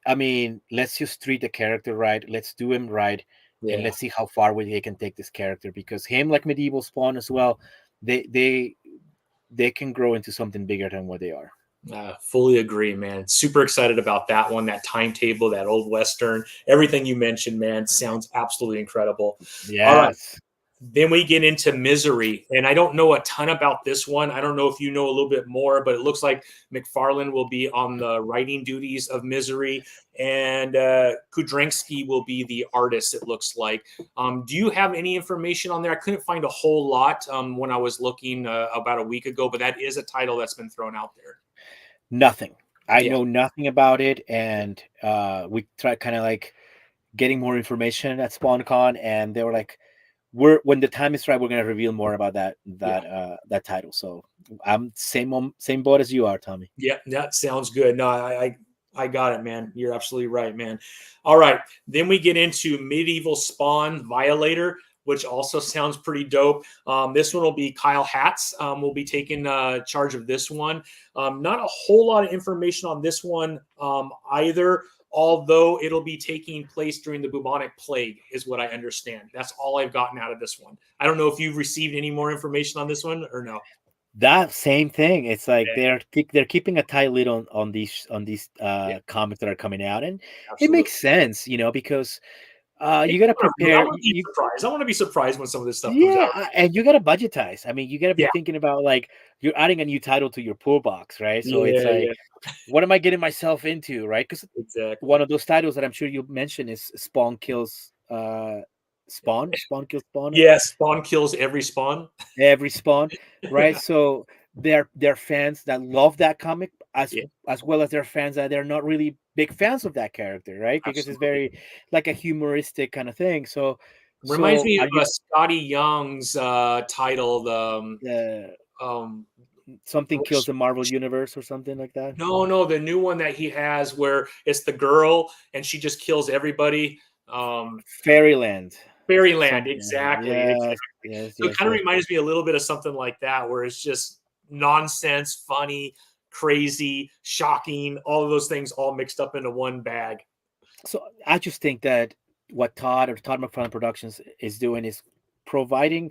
I mean, let's just treat the character right. Let's do him right, and yeah. let's see how far they can take this character. Because him, like Medieval Spawn as well, they they they can grow into something bigger than what they are. Fully agree, man. Super excited about that one. That timetable, that old western, everything you mentioned, man, sounds absolutely incredible. All right. Yes. Then we get into Misery, and I don't know a ton about this one. I don't know if you know a little bit more, but it looks like McFarlane will be on the writing duties of Misery, and Kudrensky will be the artist. It looks like. Do you have any information on there? I couldn't find a whole lot when I was looking about a week ago, but that is a title that's been thrown out there. Nothing. I Yeah, know nothing about it, and we tried kind of like getting more information at SpawnCon, and they were like, "We're when the time is right, we're gonna reveal more about yeah. that title." So I'm same boat as you are, Tommy. Yeah, that sounds good. No, I got it, man. You're absolutely right, man. All right, then we get into Medieval Spawn Violator, which also sounds pretty dope. This one will be Kyle Hatz. Will be taking charge of this one. Not a whole lot of information on this one either. Although it'll be taking place during the bubonic plague, is what I understand. That's all I've gotten out of this one. I don't know if you've received any more information on this one or no. That same thing. It's like Yeah, they're keeping a tight lid on these yeah, comics that are coming out, and it absolutely. makes sense, because Yeah, you got to I prepare. want to be surprised. I want to be surprised when some of this stuff comes Yeah, out. and you got to budgetize. I mean, you got to be Yeah, thinking about like you're adding a new title to your pool box, right? So it's yeah, like, yeah, what am I getting myself into, right? Because exactly. one of those titles that I'm sure you mentioned is Spawn kills Spawn kills Spawn, Yeah, Spawn kills every Spawn. every Spawn, right? So they're fans that love that comic Yeah, as well as they're fans that they're not really big fans of that character, right? Because it's absolutely. very like a humoristic kind of thing. So Reminds me are of you Scotty Young's title, uh, um, something kills which, the Marvel universe or something like that? no, the new one that he has where it's the girl and she just kills everybody. Um, Fairyland. Fairyland, Something. exactly, exactly. Yes, yes, So it yes, kind of yes. reminds me a little bit of something like that, where it's just nonsense, funny, crazy, shocking, all of those things all mixed up into one bag. So I just think that what Todd McFarlane Productions is doing is providing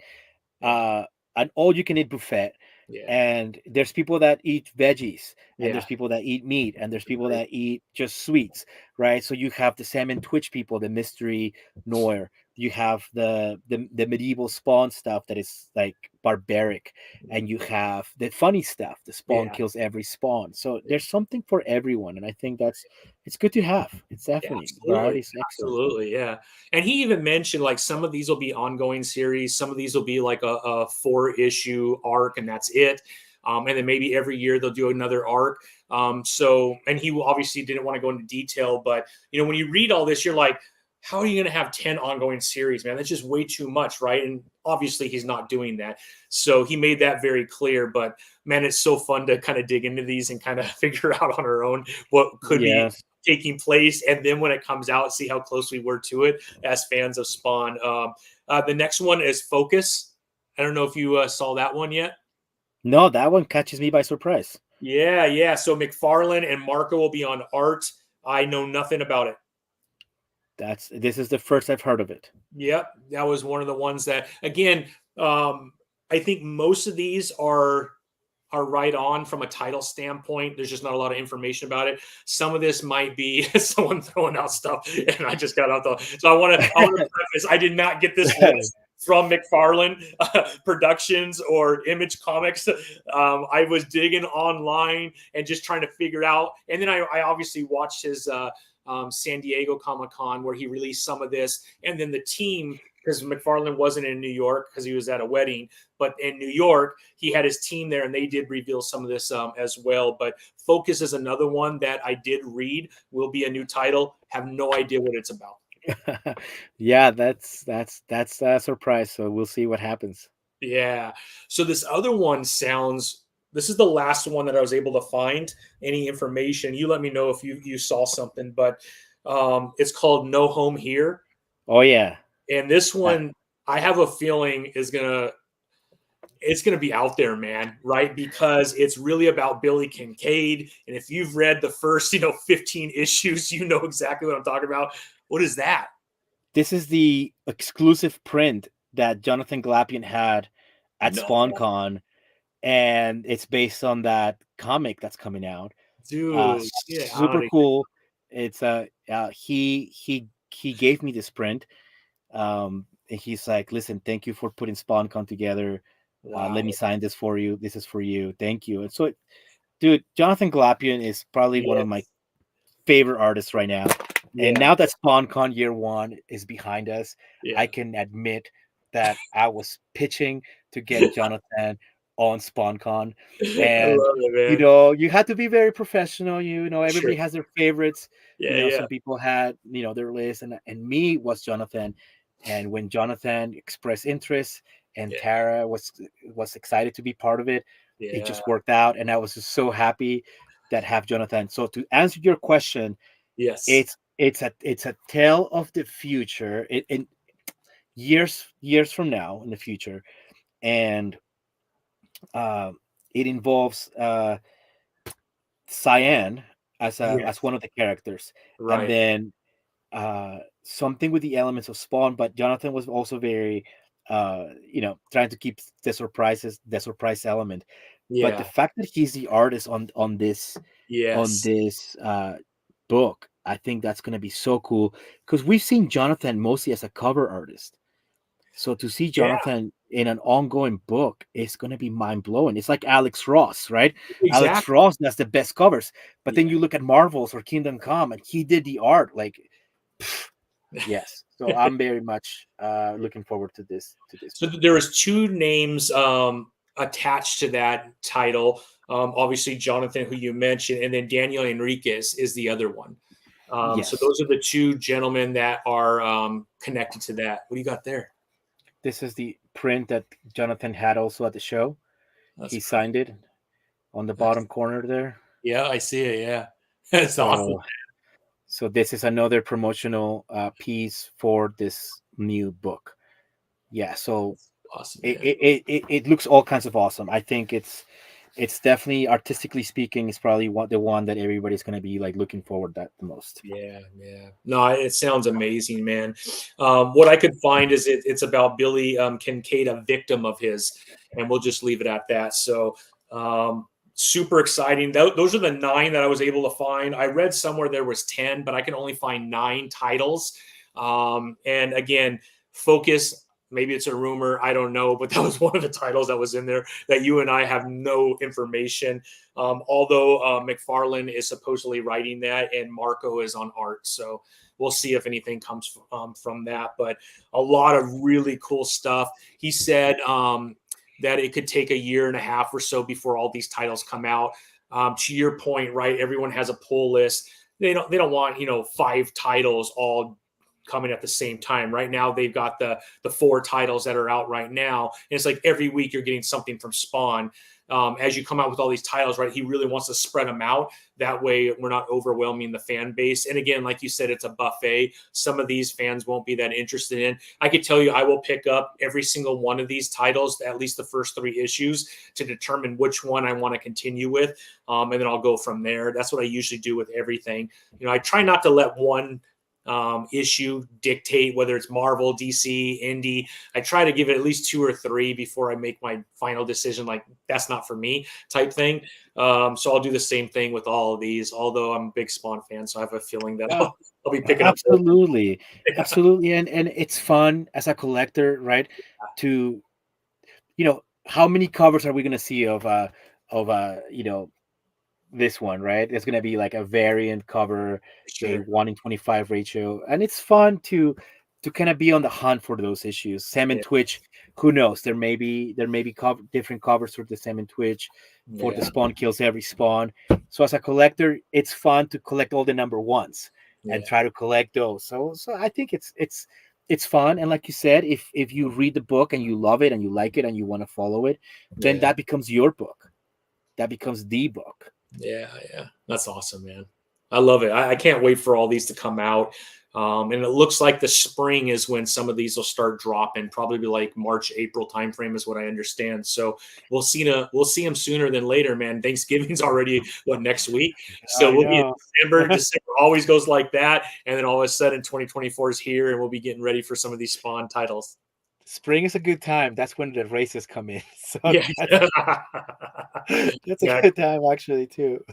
Yeah, uh, an all-you-can-eat buffet. yeah, And there's people that eat veggies, and there's yeah. people that eat meat, and there's people Agree. that eat just sweets, right? So you have the salmon twitch people, the mystery noir. You have the medieval Spawn stuff that is like barbaric, and you have the funny stuff. The Spawn Yeah, kills every Spawn. So there's something for everyone, and I think it's good to have. It's yeah, definitely variety absolutely, is excellent. absolutely, yeah. And he even mentioned like some of these will be ongoing series, some of these will be like a 4 issue arc, and that's it. And then maybe every year they'll do another arc. So, and he obviously didn't want to go into detail, but when you read all this, you're like, how are you going to have 10 ongoing series, man? That's just way too much, right? And obviously he's not doing that. So he made that very clear. But man, it's so fun to kind of dig into these and kind of figure out on our own what could be Yes. taking place, and then when it comes out, see how close we were to it as fans of Spawn. The next one is Focus. I don't know if you saw that one yet. No, that one catches me by surprise. Yeah, yeah. So McFarlane and Marco will be on art. I know nothing about it. This is the first I've heard of it. Yep, that was one of the ones that, again, um, I think most of these are right on from a title standpoint. There's just not a lot of information about it. Some of this might be someone throwing out stuff, and I just got out the. So I want to preface. I did not get this list from McFarlane Productions or Image Comics. I was digging online and just trying to figure out, and then I obviously watched his San Diego Comic Con where he released some of this, and then the team, because McFarlane wasn't in New York because he was at a wedding, but in New York he had his team there, and they did reveal some of this as well. But Focus is another one that I did read. Will be a new title. Have no idea what it's about. Yeah, that's a surprise. So we'll see what happens. Yeah. So this other one sounds. This is the last one that I was able to find any information. You let me know if you saw something, but It's called No Home Here. Oh yeah. And this one, I have a feeling it's gonna be out there, man, right? Because it's really about Billy Kincaid. And if you've read the first, 15 issues, you know exactly what I'm talking about. What is that? This is the exclusive print that Jonathan Glapion had at No, SpawnCon, and it's based on that comic that's coming out. dude. Yeah, I Super don't cool. It's he gave me this print. And he's like, listen, thank you for putting SpawnCon together. Let wow. me sign this for you. This is for you. Thank you. And so, dude, Jonathan Glapion is probably one of my Yes. favorite artists right now. And Yeah. now that SpawnCon year one is behind us, Yeah. I can admit that I was pitching to get Jonathan on SpawnCon. I And, love it, man. you had to be very professional. Sure. Everybody has their favorites. Yeah, yeah, Some people had, their list, and me was Jonathan. And when Jonathan expressed interest and yeah, Tara was excited to be part of it, it yeah. just worked out. And I was just so happy that have Jonathan. So to answer your question, Yes. it's a tale of the future in years from now in the future, and uh, it involves Cyan as Yes. one of the characters, and Right. then something with the elements of Spawn. But Jonathan was also very trying to keep the surprise element. But the Yeah. fact that he's the artist on Yes. this book, I think that's going to be so cool because we've seen Jonathan mostly as a cover artist. So to see Yeah. Jonathan in an ongoing book is going to be mind blowing. It's like Alex Ross, right? Alex Exactly. Ross does the best covers, but then Yeah. you look at Marvels or Kingdom Come, and he did the art. Like, yes. So I'm very much looking forward to this So book. there was two names attached to that title. Obviously, Jonathan, who you mentioned, and then Daniel Enriquez is the other one. So Yes, those are the two gentlemen that are connected to that. What do you got there? this is the print that Jonathan had also at the show. That's He cool. signed it on the That's, bottom corner there. yeah, I see it. Yeah, that's awesome. So this is another promotional piece for this new book. Yeah, so That's awesome, it, man. it looks all kinds of awesome. I think it's definitely, artistically speaking, is probably the one that everybody's going to be like looking forward that the most. Yeah, yeah. No, it sounds amazing, man. What I could find is it's about Billy Kincaid, a victim of his, and we'll just leave it at that. So, super exciting. Those are the 9 that I was able to find. I read somewhere there was 10, but I can only find 9 titles. And again, focus. Maybe it's a rumor. I don't know, but that was one of the titles that was in there that you and I have no information. Although McFarlane is supposedly writing that and Marco is on art. So we'll see if anything comes from that. But a lot of really cool stuff. He said that it could take a year and a half or so before all these titles come out. To your point, right? Everyone has a pull list. They don't want 5 titles all coming at the same time. Right now, they've got the 4 titles that are out right now, and it's like every week you're getting something from Spawn. As you come out with all these titles, right? He really wants to spread them out. That way, we're not overwhelming the fan base. And again, like you said, it's a buffet. Some of these fans won't be that interested in. I could tell you, I will pick up every single one of these titles, at least the first 3 issues, to determine which one I want to continue with, and then I'll go from there. That's what I usually do with everything. I try not to let one issue dictate whether it's Marvel, DC, Indie. I try to give it at least 2 or 3 before I make my final decision. Like that's not for me type thing. So I'll do the same thing with all of these. Although I'm a big Spawn fan, so I have a feeling that Yeah, I'll be picking up. absolutely, absolutely, and it's fun as a collector, right? To how many covers are we going to see of this one, right? It's going to be like a variant cover, a Sure. 1 in 25 ratio, and it's fun to kind of be on the hunt for those issues. Sam and Yeah. Twitch, who knows? There may be different covers for the Sam and Twitch, for the Yeah. Spawn kills every Spawn. So as a collector, it's fun to collect all the number ones and Yeah. try to collect those. So I think it's fun, and like you said, if you read the book and you love it and you like it and you want to follow it, then Yeah. that becomes your book. That becomes the book. Yeah. Yeah. That's awesome, man. I love it. I can't wait for all these to come out. And it looks like the spring is when some of these will start dropping, probably like March, April timeframe is what I understand. So we'll see them sooner than later, man. Thanksgiving's already next week. So I we'll be in know. December. December always goes like that. And then all of a sudden 2024 is here and we'll be getting ready for some of these Spawn titles. Spring is a good time. That's when the races come in. So Yeah. that's a Yeah. good time actually too.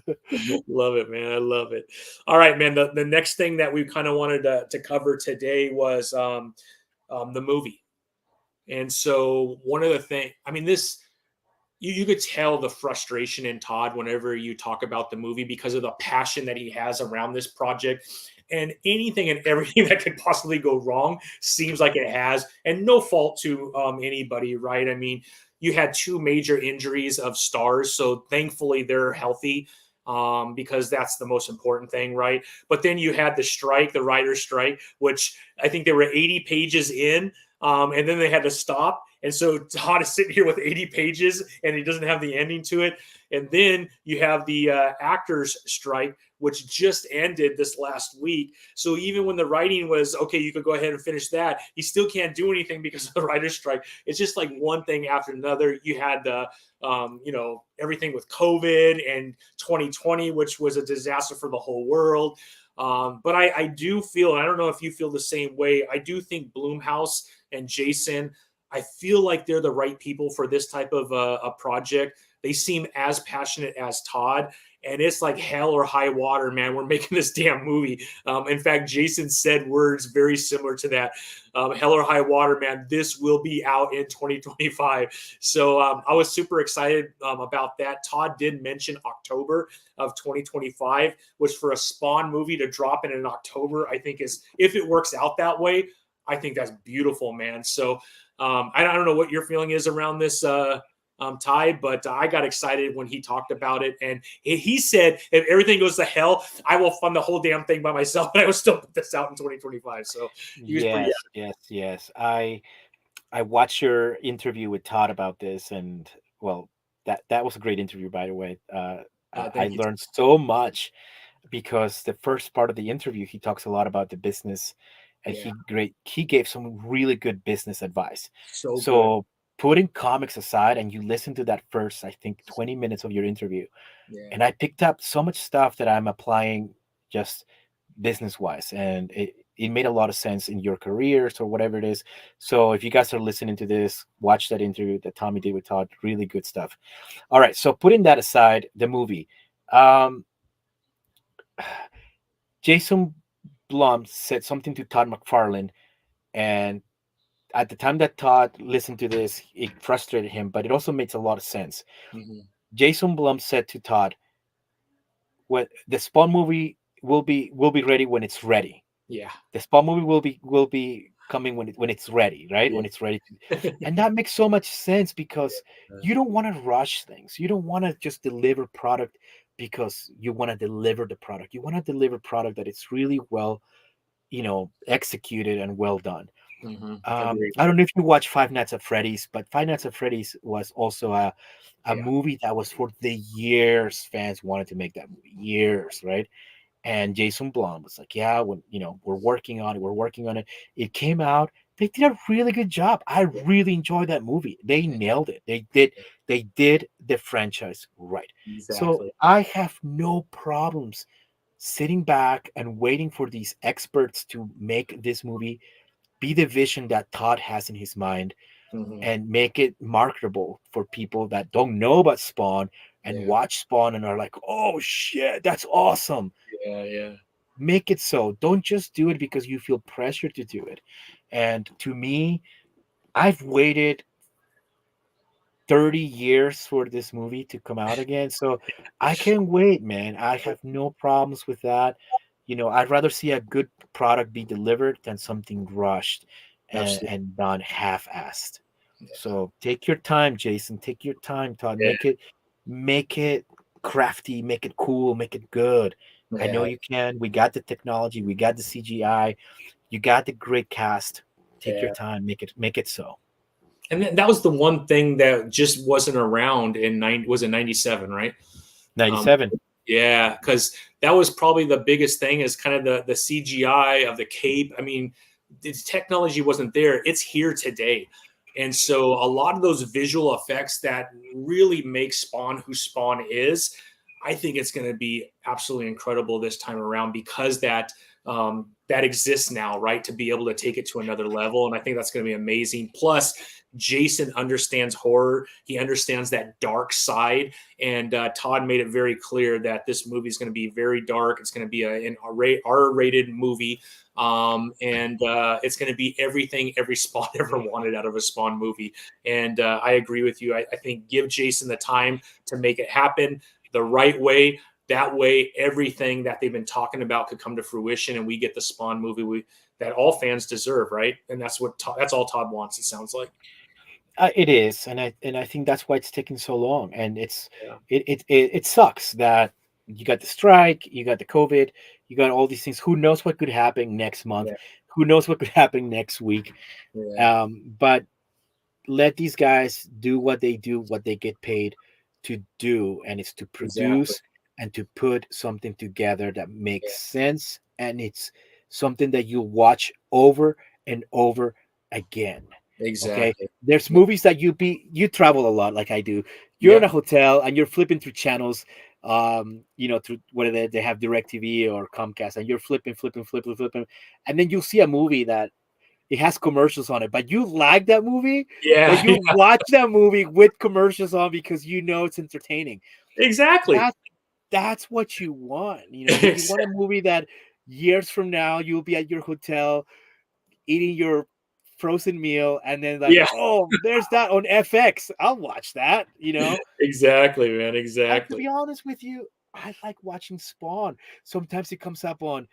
Love it, man. I love it. All right, man. The next thing that we kind of wanted to cover today was the movie. And so one of the things, I mean, this you could tell the frustration in Todd whenever you talk about the movie because of the passion that he has around this project. And anything and everything that could possibly go wrong seems like it has, and no fault to anybody, right? I mean, you had two major injuries of stars, so thankfully they're healthy because that's the most important thing, right? But then you had the strike, the writer's strike, which I think they were 80 pages in, and then they had to stop. And so Todd is sitting here with 80 pages and he doesn't have the ending to it. And then you have the actors strike, which just ended this last week. So even when the writing was, okay, you could go ahead and finish that, he still can't do anything because of the writer's strike. It's just like one thing after another. You had the, everything with COVID and 2020, which was a disaster for the whole world. But I do feel, and I don't know if you feel the same way, I do think Blumhouse and Jason, I feel like they're the right people for this type of a project. They seem as passionate as Todd, and it's like hell or high water, man. We're making this damn movie. In fact, Jason said words very similar to that. Hell or high water, man. This will be out in 2025. So I was super excited about that. Todd did mention October of 2025, which for a Spawn movie to drop in October, I think is, if it works out that way, I think that's beautiful, man. So I don't know what your feeling is around this, Ty, but I got excited when he talked about it. And he said, if everything goes to hell, I will fund the whole damn thing by myself, but I will still put this out in 2025. So he was pretty. Yes. I watched your interview with Todd about this, and well, that was a great interview, by the way. I Thank you. learned so much because the first part of the interview, he talks a lot about the business, and Yeah, he gave some really good business advice. so good. So putting comics aside, and you listen to that first, I think 20 minutes of your interview, Yeah. and I picked up so much stuff that I'm applying just business wise, and it made a lot of sense in your careers or whatever it is. So if you guys are listening to this, watch that interview that Tommy did with Todd. Really good stuff. All right, so putting that aside, the movie. Um, Jason Blum said something to Todd McFarlane, and at the time that Todd listened to this, it frustrated him, but it also makes a lot of sense. Mm-hmm. Jason Blum said to Todd, "When the Spawn movie will be ready when it's ready. Yeah. The Spawn movie will be coming when it's ready, right? Yeah. When it's ready." And that makes so much sense because you don't want to rush things. You don't want to just deliver product because you want to deliver the product. You want to deliver product that it's really well, executed and well done. Mm-hmm. Agreed. I don't know if you watch Five Nights at Freddy's, but Five Nights at Freddy's was also a Yeah. movie that was for the years fans wanted to make that movie. Years, right? And Jason Blum was like, "Yeah, when we're working on it, we're working on it." It came out. They did a really good job. I really enjoyed that movie. They nailed it. They did the franchise right. So Exactly. I have no problems sitting back and waiting for these experts to make this movie be the vision that Todd has in his mind Mm-hmm. and make it marketable for people that don't know about Spawn and Yeah. watch Spawn and are like, "Oh shit, that's awesome." Yeah. Yeah. Make it so. Don't just do it because you feel pressure to do it. And to me, I've waited 30 years for this movie to come out again. So I can't wait, man. I have no problems with that. I'd rather see a good product be delivered than something rushed and, Absolutely. and done half-assed. Yeah. So take your time, Jason. Take your time, Todd. Yeah. Make it crafty, make it cool, make it good. I know Yeah. you can. We got the technology, we got the CGI, you got the great cast. Take your Yeah. time, make it so. And that was the one thing that just wasn't around in was in 97, right? Um, 97. Yeah, because that was probably the biggest thing is kind of the CGI of the cape. I mean, the technology wasn't there. It's here today. And so a lot of those visual effects that really make Spawn who Spawn is, I think it's going to be absolutely incredible this time around because that exists now, right? To be able to take it to another level. And I think that's going to be amazing. Plus, Jason understands horror. He understands that dark side. And Todd made it very clear that this movie is going to be very dark. It's going to be an R-rated movie. And it's going to be everything every Spawn ever wanted out of a Spawn movie. And I agree with you. I think give Jason the time to make it happen the right way. That way, everything that they've been talking about could come to fruition, and we get the Spawn movie that all fans deserve, right? And that's all Todd wants. It sounds like. It is, and I think that's why it's taking so long. And Yeah. it sucks that you got the strike, you got the COVID, you got all these things. Who knows what could happen next month? Yeah. Who knows what could happen next week? Yeah. But let these guys do what they do, what they get paid to do, and it's to Exactly. produce and to put something together that Yeah. makes sense, and it's something that you watch over and over again. Okay, Exactly. there's Yeah. movies that you travel a lot like I do. You're in a Yep. hotel and you're flipping through channels, through whether they have DirecTV or Comcast, and you're flipping, and then you'll see a movie that it has commercials on it, but you like that movie, but Yeah. you watch that movie with commercials on because you know it's entertaining. Exactly. That's what you want. You want a movie that years from now you'll be at your hotel eating your frozen meal, and then like, Yeah. oh, there's that on FX. I'll watch that. Exactly, man. And to Exactly. be honest with you, I like watching Spawn. Sometimes it comes up on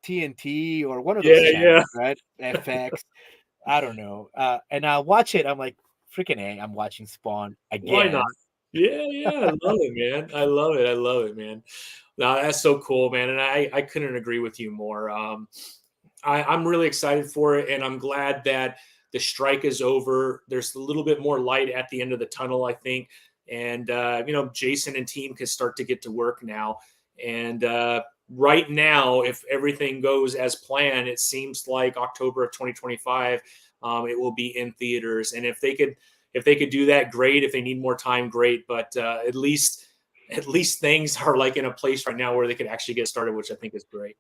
TNT or one of those Yeah. Yeah. channels, right? FX. I don't know. And I'll watch it. I'm like, freaking A, I'm watching Spawn Why not? again. Yeah. Yeah. I love it, man. I love it. I love it, man. No, that's so cool, man. And I couldn't agree with you more. I'm really excited for it, and I'm glad that the strike is over. There's a little bit more light at the end of the tunnel, I think, and Jason and team can start to get to work now. And right now, if everything goes as planned, it seems like October of 2025, it will be in theaters. And if they could do that, great. If they need more time, great. But at least things are like in a place right now where they could actually get started, which I think is great.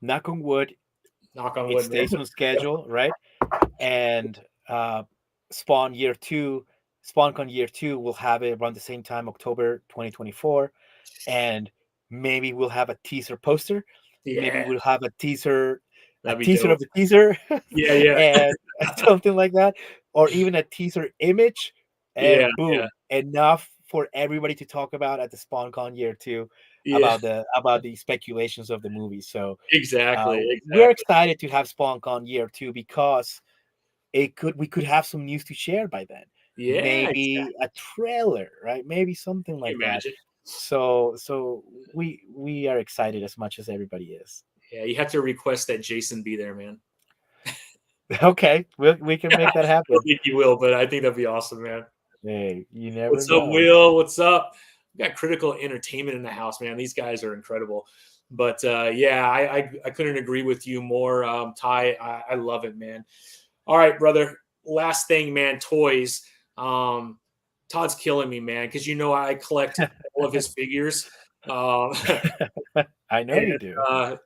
Knock on wood, Knock on it wood, man. stays on schedule, right? And Spawn Year 2, SpawnCon Year 2 will have it around the same time, October 2024. And maybe we'll have a teaser poster. Maybe Yeah, we'll have a that'd be teaser dope. of the teaser, Yeah, yeah, and something like that, or even a teaser image, yeah, and yeah, boom, enough for everybody to talk about at the SpawnCon Year 2 yeah. about the speculations of the movie. So Exactly, we're exactly. excited to have SpawnCon Year 2 because we could have some news to share by then. Yeah, Maybe exactly. a trailer, right? Maybe something Can like you that. imagine? So we are excited as much as everybody is. Yeah, you have to request that Jason be there, man. Okay, we can make that I don't happen. think you will, but I think that'd be awesome, man. Hey, you never What's up, know. Will? What's up? We got Critical Entertainment in the house, man. These guys are incredible. But yeah, I couldn't agree with you more, Ty. I love it, man. All right, brother. Last thing, man. Toys. Um, Todd's killing me, man, because I collect all of his figures. Um, I know you and do.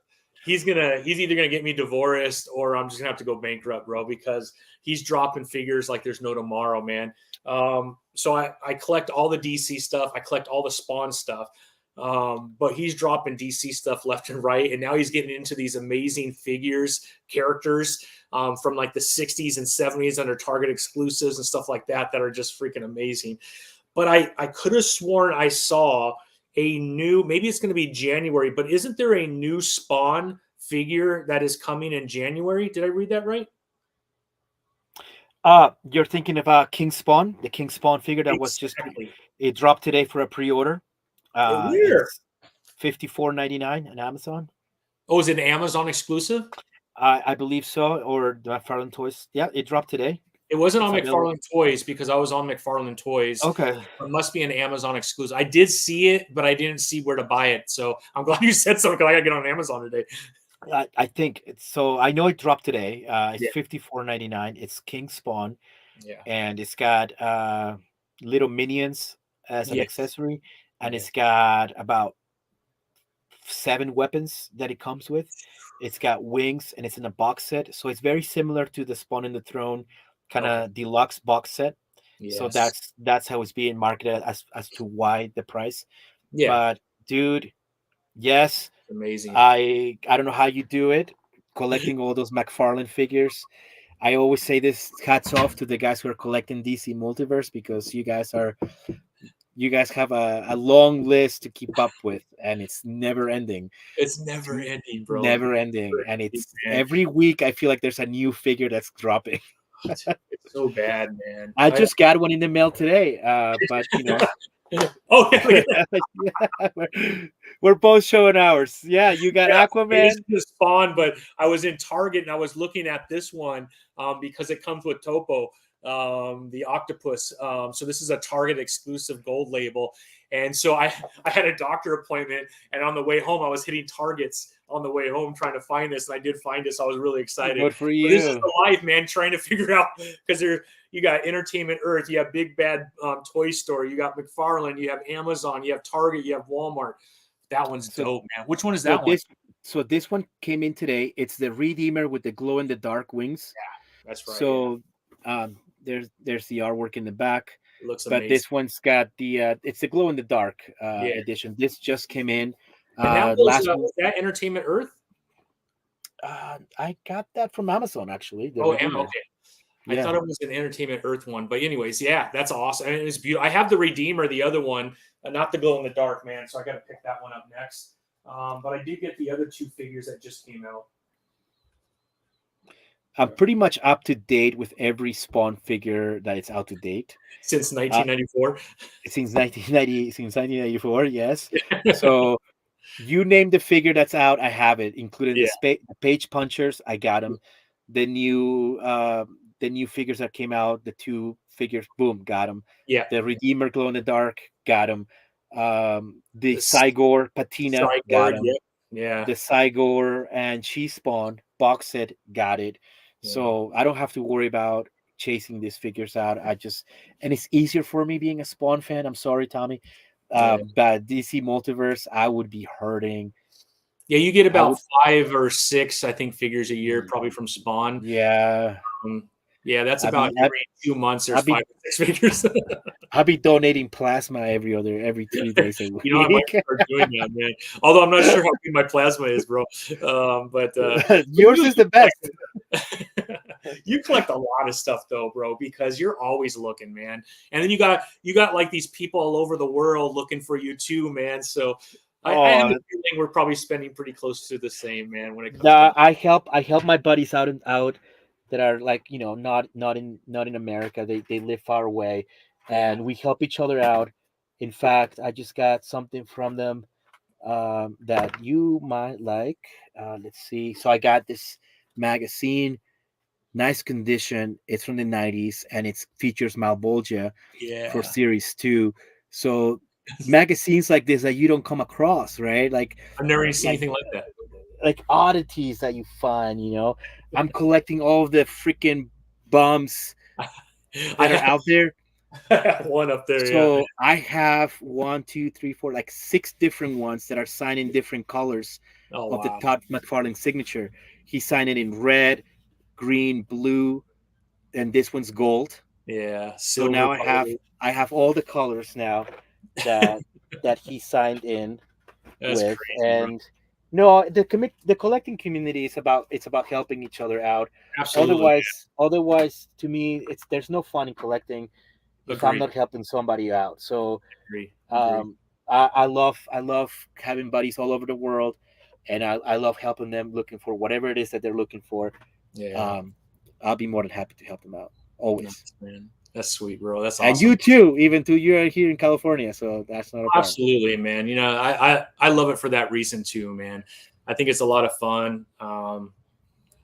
he's either gonna get me divorced or I'm just gonna have to go bankrupt, bro, because he's dropping figures like there's no tomorrow, man. So I collect all the DC stuff, I collect all the Spawn stuff. But he's dropping DC stuff left and right, and now he's getting into these amazing figures, characters from like the 60s and 70s under Target exclusives and stuff like that are just freaking amazing. But I could have sworn I saw a new, maybe it's going to be January, but isn't there a new Spawn figure that is coming in January? Did I read that right? You're thinking of King Spawn, the King Spawn figure that was just Exactly. it dropped today for a pre-order. Where? It's $54.99 on Amazon. Oh, is it an Amazon exclusive? I believe so, or McFarlane Toys. Yeah, it dropped today. It wasn't It's on available. McFarlane Toys because I was on McFarlane Toys. Okay. It must be an Amazon exclusive. I did see it, but I didn't see where to buy it. So I'm glad you said something. I gotta get on Amazon today. I think it's, so. I know it dropped today. It's Yeah, $54.99. It's King Spawn, yeah, and it's got little minions as an yes, accessory, and yeah. it's got about 7 weapons that it comes with. It's got wings, and it's in a box set, so it's very similar to the Spawn in the Throne kind Okay, of deluxe box set. So yes, that's how it's being marketed as to why the price. yeah, But dude, yes, amazing. I don't know how you do it, collecting all those McFarlane figures. I always say this, hats off to the guys who are collecting DC Multiverse, because you guys have a long list to keep up with, and it's never ending. It's It's never ending, bro. never ending, Never and ending, it's man. every week I feel like there's a new figure that's dropping. It's so bad, man. I just got one in the mail today, but Oh yeah, look at that. we're both showing ours. Yeah, you got Yeah, it is Aquaman. the Spawn, but I was in Target and I was looking at this one because it comes with Topo, the octopus. So this is a Target exclusive gold label. And so I had a doctor appointment, and on the way home, I was hitting Targets on the way home trying to find this, and I did find it. So I was really excited. Good for But this is you. the life, man, trying to figure out because you got Entertainment Earth, you have Big Bad Toy Store, you got McFarlane, you have Amazon, you have Target, you have Walmart. That one's So dope, man. Which one is so that one? this one came in today. It's the Redeemer with the glow in the dark wings. That's right. Yeah, So there's the artwork in the back, it looks but amazing. this one's got the it's the glow in the dark Yeah, edition. This just came in and that last week. was that Entertainment Earth. I got that from Amazon, actually, the Oh, Emma. Redeemer. Okay, I Yeah. thought it was an Entertainment Earth one, but anyways, yeah, that's awesome. I mean, it's beautiful. I have the Redeemer, the other one, not the glow in the dark, man. So I got to pick that one up next. But I did get the other two figures that just came out I'm pretty much up to date with every Spawn figure that is out to date. since Uh, 1994. since 1994, yes. So you name the figure that's out, I have it, including Yeah, the page punchers. I got them. The new figures that came out, the 2 figures, boom, got them. yeah. The Redeemer glow in the dark, got them. The This Cygor patina, got Cyborg. them. Yeah, yeah, The Cygor and She Spawn box set, got it. yeah, So I don't have to worry about chasing these figures out. And it's easier for me being a Spawn fan. I'm sorry, Tommy. yeah. But DC Multiverse, I would be hurting. Yeah, you get I about would, 5 or 6, I think, figures a year, probably from Spawn. yeah. Yeah, that's I'd about be, I'd, every 2 months. There's I'd five be, or six figures. I'd be donating plasma every 3 days a You know, I might week. start doing that, man. Although I'm not sure how good my plasma is, bro. But Yours is the best. you collect a lot of stuff though, bro, because you're always looking, man. And then you got like these people all over the world looking for you too, man. So I have a Oh, feeling we're probably spending pretty close to the same, man, when it comes to I help my buddies out that are like, not in America. They live far away, yeah, and we help each other out. In fact, I just got something from them that you might like. Let's see. So I got this magazine, nice condition. It's from the 90s, and it features Malbolgia for yeah. series 2. So magazines like this that you don't come across, right? I've never even seen Like anything like that. oddities that you find. I'm collecting all the freaking bums I that are out there. have one up there, yeah. So I have 1, 2, 3, 4, like 6 different ones that are signed in different colors Oh of the wow. Todd McFarlane signature. He signed it in red, green, blue, and this one's gold. Yeah, So silver now probably. I have all the colors now that he signed in That's with. crazy, bro. And no, the collecting community is about helping each other out. Absolutely, Otherwise to me, it's there's no fun in collecting man. if I'm Agreed. not helping somebody out. So Agree. I love having buddies all over the world, and I love helping them looking for whatever it is that they're looking for. Yeah. um I'll be more than happy to help them out always. Nice, man. That's sweet, bro. That's And awesome. you too, even though you're here in California, so that's not a problem. Absolutely, man. You know, I love it for that reason too, man. I think it's a lot of fun.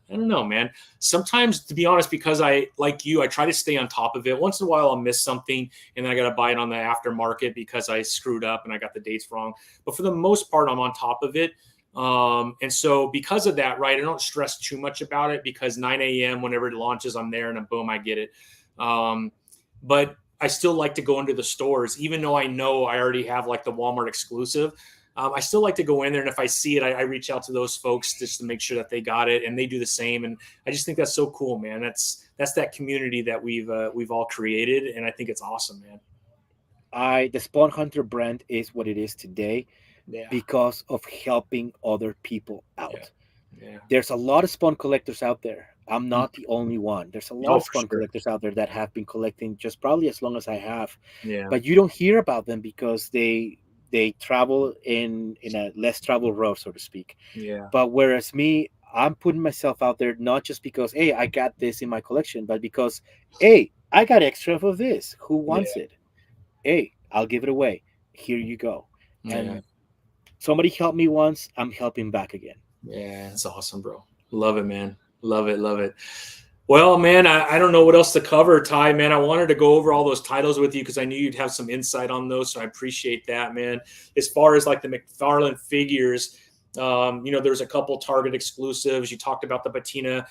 I don't know, man. Sometimes, to be honest, because I like you, I try to stay on top of it. Once in a while, I'll miss something, and then I got to buy it on the aftermarket because I screwed up and I got the dates wrong. But for the most part, I'm on top of it. And so because of that, right, I don't stress too much about it because 9 a.m. whenever it launches, I'm there and boom, I get it. But I still like to go into the stores, even though I know I already have like the Walmart exclusive. I still like to go in there, and if I see it, I reach out to those folks just to make sure that they got it, and they do the same. And I just think that's so cool, man. That's that community that we've all created, and I think it's awesome, man. The Spawnhunter brand is what it is today Yeah, because of helping other people yeah, out. yeah. There's a lot of spawn collectors out there. I'm not the only one. There's a lot Oh, of for spawn sure. collectors out there that have been collecting just probably as long as I have, Yeah, but you don't hear about them because they travel in a less traveled road, so to speak. yeah, But whereas me, I'm putting myself out there not just because hey, I got this in my collection, but because hey, I got extra of this. Who wants yeah, it? Hey, I'll give it away. Here you go. yeah, And somebody helped me once, I'm helping back again. yeah. It's awesome, bro. Love it, man. Love it, love it. Well, man, I don't know what else to cover, Ty, man. I wanted to go over all those titles with you because I knew you'd have some insight on those. So I appreciate that, man. As far as like the McFarlane figures, there's a couple Target exclusives. You talked about the Patina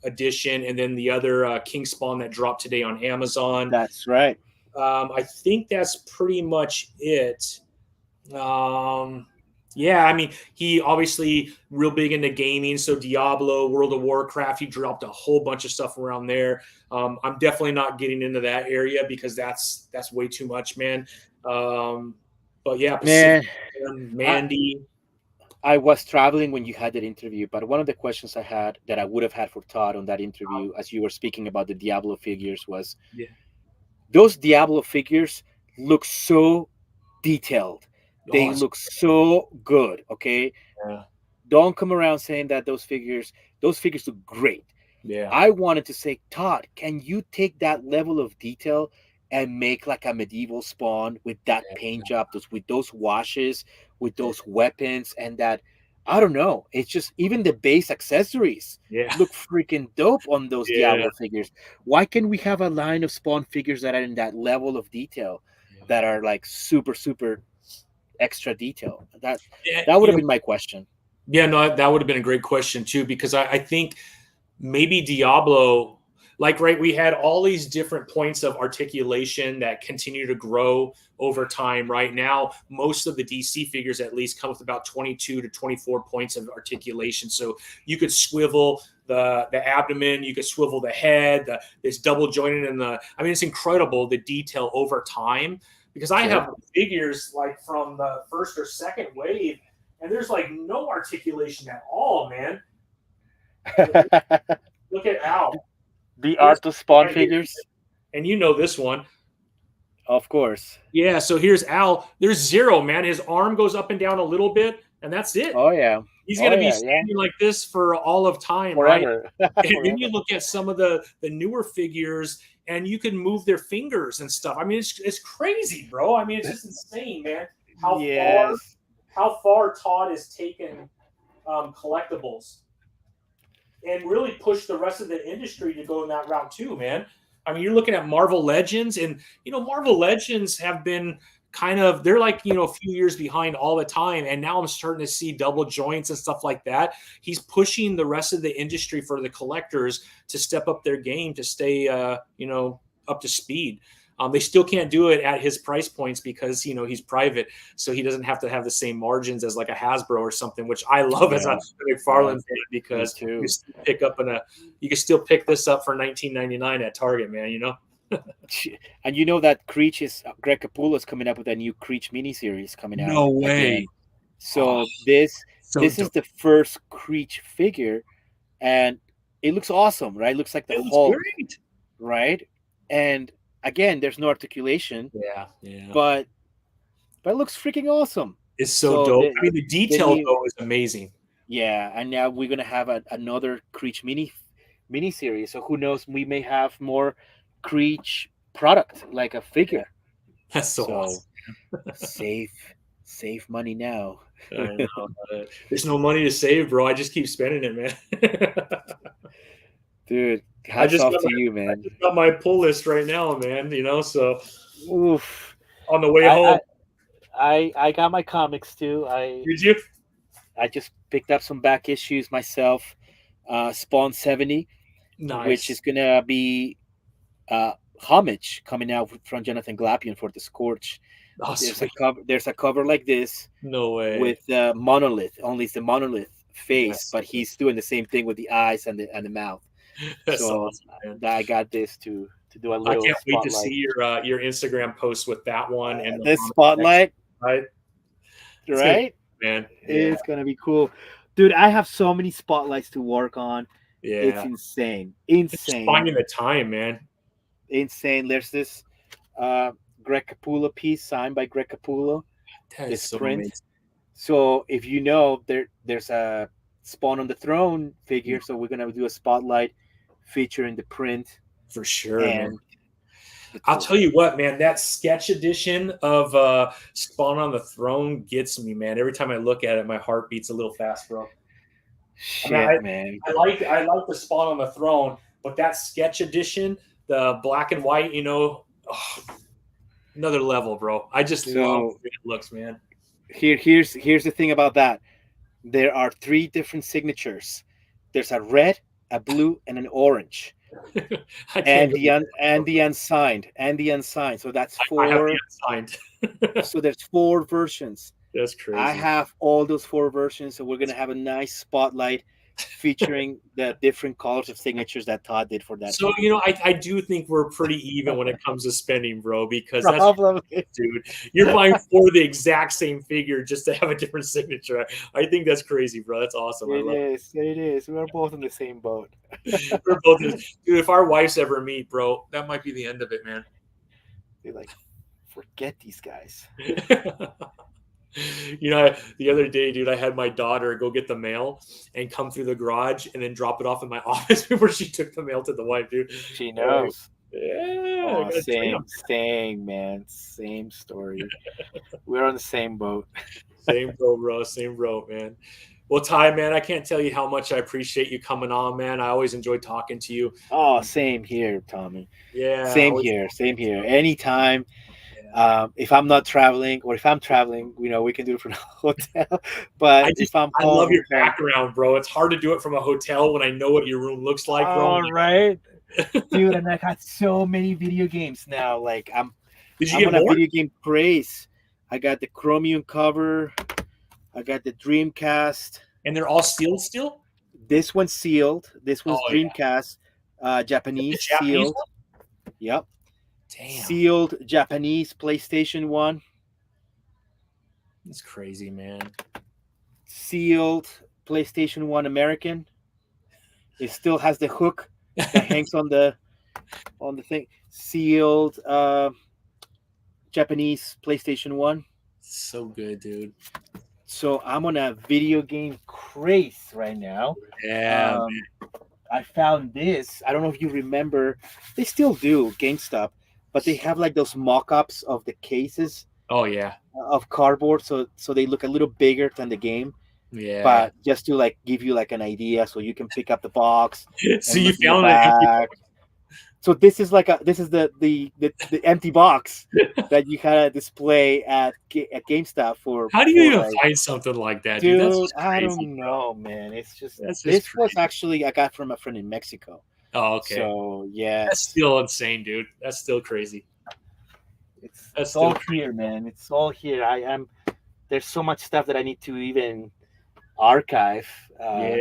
edition and then the other King Spawn that dropped today on Amazon. That's right. I think that's pretty much it. Yeah, I mean, he obviously real big into gaming. So Diablo, World of Warcraft, he dropped a whole bunch of stuff around there. I'm definitely not getting into that area because that's way too much, man. But yeah, Pacific Man, Rim, I, Mandy. I was traveling when you had that interview, but one of the questions I had that I would have had for Todd on that interview, as you were speaking about the Diablo figures, was Yeah, those Diablo figures look so detailed. They awesome. look so good. Okay, Yeah, don't come around saying that those figures look great. yeah, I wanted to say, Todd, can you take that level of detail and make like a medieval spawn with that paint job, with those washes, with yeah, those weapons, and that I don't know. It's just even the base accessories yeah, look freaking dope on those yeah. Diablo figures. Why can we have a line of spawn figures that are in that level of detail that are like super, super extra detail? That Yeah, that would have been my question. yeah, no, that would have been a great question too, because I think maybe Diablo, like, right, we had all these different points of articulation that continue to grow over time. Right now, most of the DC figures at least come with about 22 to 24 points of articulation. So you could swivel the abdomen, you could swivel the head, this double jointed in the. I mean, it's incredible the detail over time. Because I Sure. have figures like from the first or second wave, and there's like no articulation at all, man. Look at Al. The This art of spawn right here, figures, and you know this one. of course. Yeah, so here's Al. There's zero, man. His arm goes up and down a little bit, and that's it. Oh yeah. He's Oh gonna be yeah, yeah. standing like this for all of time, right? Forever. And then you Forever. look at some of the newer figures, and you can move their fingers and stuff. I mean, it's crazy, bro. I mean, it's just insane, man. How far Yes. how far Todd has taken collectibles and really push the rest of the industry to go in that route too, man. I mean, you're looking at Marvel Legends, and Marvel Legends have been kind of they're like a few years behind all the time, and now I'm starting to see double joints and stuff like that. He's pushing the rest of the industry for the collectors to step up their game to stay, up to speed. They still can't do it at his price points because he's private, so he doesn't have to have the same margins as like a Hasbro or something, which I love as a Yeah. McFarlane Yeah. fan Me because too. you can still pick this up for $19.99 at Target, man. And you know that Creech is Greg Capullo's coming up with a new Creech miniseries coming out No way. again. Oh, So this so this is dope. the first Creech figure, and it looks awesome, right? It looks like the It was Hulk, great. right? And again, there's no articulation, Yeah, yeah. but it looks freaking awesome. It's so So dope. I mean, the the detail new though is amazing. yeah, and now we're gonna have another Creech mini series. So who knows? We may have more Creech product like a Yeah, figure. that's so So awesome. save save money now. I know. There's no money to save, bro. I just keep spending it, man. Dude, hats off to you, I man. just got my pull list right now, man. So Oof. on the way I, home, I got my comics too. did you? I just picked up some back issues myself. Spawn 70, which is Nice. gonna be homage coming out from Jonathan Glapion for the Scorch. Oh, sweet. There's a cover like this No way. with Monolith. Only it's the Monolith face, That's but he's doing the same thing with the eyes and the mouth. that's So awesome, man. I got this to do a I little can't wait to see spotlight. your Instagram post with that one and the This comic section, spotlight, right? It's gonna be right? cool, man. Yeah, It's gonna be cool, dude. I have so many spotlights to work on. It's yeah. insane, It's just insane, finding the time, man. insane. There's this Greg Capullo piece signed by Greg Capullo. That is This so print. amazing. So if you know there's a Spawn on the Throne figure, so we're gonna do a spotlight featuring the print For sure, man. and the I'll tool. tell you what, man, that sketch edition of Spawn on the Throne gets me, man. Every time I look at it, my heart beats a little fast, bro. Shit, man. I like the Spawn on the Throne, but that sketch edition, the black and white, another level, bro. I just love So the way it looks, man. here's the thing about that. There are 3 different signatures. There's a red, a blue, and an orange. I And can't go. the unsigned. So that's I have 4. the unsigned. So there's 4 versions. That's I crazy. have all those 4 versions, so we're gonna have a nice spotlight featuring the different colors of signatures that Todd did for that So, figure. I do think we're pretty even when it comes to spending, bro, because that's Problem. dude. You're buying 4 of the exact same figure just to have a different signature. I think that's crazy, bro. That's awesome. I love It is. We're both in the same boat. it. We're both dude. If our wives ever meet, bro, that might be the end of it, man. You're like, forget these guys. The other day, dude, I had my daughter go get the mail and come through the garage and then drop it off in my office before she took the mail to the wife, dude. She Like, knows. yeah, I Oh, gotta train them. same, man. Same story. We're on the same boat. Same bro, same bro, man. Well, Ty, man, I can't tell you how much I appreciate you coming on, man. I always enjoy talking to you. Oh, same here, Tommy. Yeah, Same always. here. Same here. Anytime. Yeah. If I'm not traveling, or if I'm traveling, we can do it from a hotel. But if I'm I love home, your I'm home. background, bro. It's hard to do it from a hotel when I know what your room looks like, bro. All right, dude. And I got so many video games now. Like Did you I'm get on a more? video game craze. I got the Chromium cover. I got the Dreamcast. And they're all sealed still? This one's sealed. This one's Oh, yeah. Dreamcast, The Japanese Japanese sealed. one? Yep, Damn. sealed Japanese PlayStation 1. That's crazy, man. Sealed PlayStation 1 American. It still has the hook that hangs on the thing. Sealed Japanese PlayStation 1. So good, dude. So I'm on a video game craze right now. Yeah, I found this. I don't know if you remember. They still do GameStop, but they have like those mock-ups of the cases Oh, yeah. of cardboard, so they look a little bigger than the game. Yeah. But just to like give you like an idea, so you can pick up the box. So and you look in the found an empty back. So this is the empty box that you kind of display at GameStop for. How do you even like, find something like that, dude? That's dude, just I crazy, don't bro. know, man. It's just That's just this was crazy. actually I got from a friend in Mexico. Oh, okay. So yeah, That's still insane, dude. That's still crazy. it's all here, man. It's all here. There's so much stuff that I need to even archive. Yeah.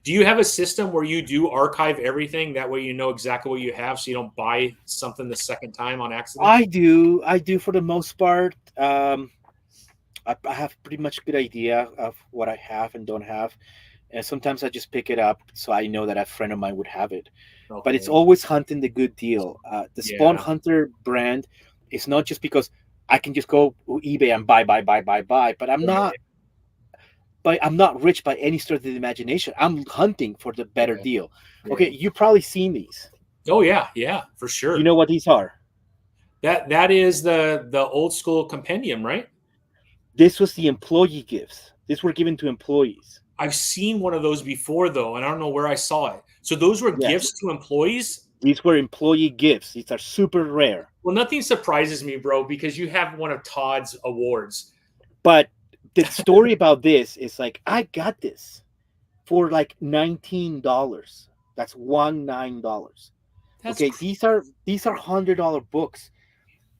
Do you have a system where you do archive everything? That way you know exactly what you have so you don't buy something the second time on accident? I do for the most part. I have pretty much good idea of what I have and don't have. And sometimes I just pick it up so I know that a friend of mine would have it. Okay. But it's always hunting the good deal. The Yeah. Spawnhunter brand is not just because I can just go to eBay and buy. But I'm not. But I'm not rich by any stretch of the imagination. I'm hunting for the better Yeah. deal. Yeah. Okay, you probably seen these. Oh yeah, for sure. You know what these are? That is the old school compendium, right? This was the employee gifts. These were given to employees. I've seen one of those before though, and I don't know where I saw it. So those were Yes. gifts to employees? These were employee gifts. These are super rare. Well, nothing surprises me, bro, because you have one of Todd's awards. But the story about this is like, I got this for like $19. That's $19. Okay, these are $100 books.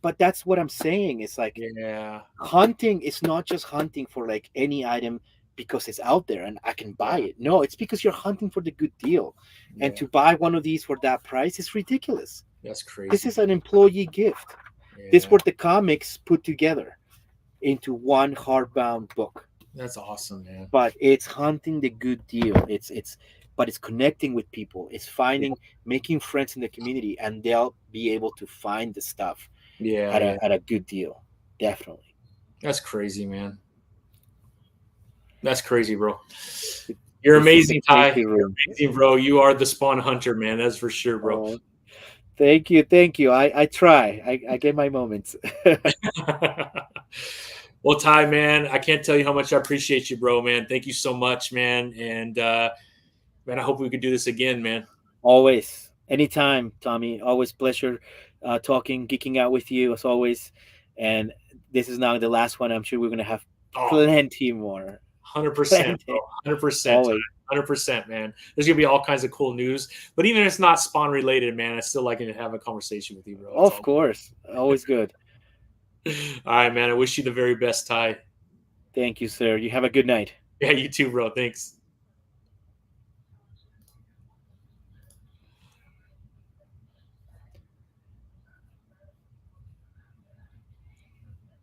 But that's what I'm saying. It's like, yeah, hunting is not just hunting for like any item because it's out there and I can buy it. No, it's because you're hunting for the good deal. yeah. And to buy one of these for that price is ridiculous. That's crazy. This is an employee gift. Yeah. These were the comics put together into one hardbound book. That's awesome, man. But it's hunting the good deal. But it's connecting with people. It's finding, making friends in the community, and they'll be able to find the stuff at a good deal. Definitely. That's crazy, man. That's crazy, bro. You're amazing, Ty. You're amazing, bro. You are the Spawnhunter, man. That's for sure, bro. Thank you. I try. I get my moments. Well, Ty, man, I can't tell you how much I appreciate you, bro, man. Thank you so much, man. And man, I hope we could do this again, man. Always. Anytime, Tommy. Always pleasure talking, geeking out with you as always. And this is now the last one. I'm sure we're going to have plenty more. 100%, bro. 100%. 100%, man. There's gonna be all kinds of cool news, but even if it's not Spawn related, man, I still like to have a conversation with you, bro. Of course, always good. All right, man. I wish you the very best, Ty. Thank you, sir. You have a good night. Yeah, you too, bro. Thanks.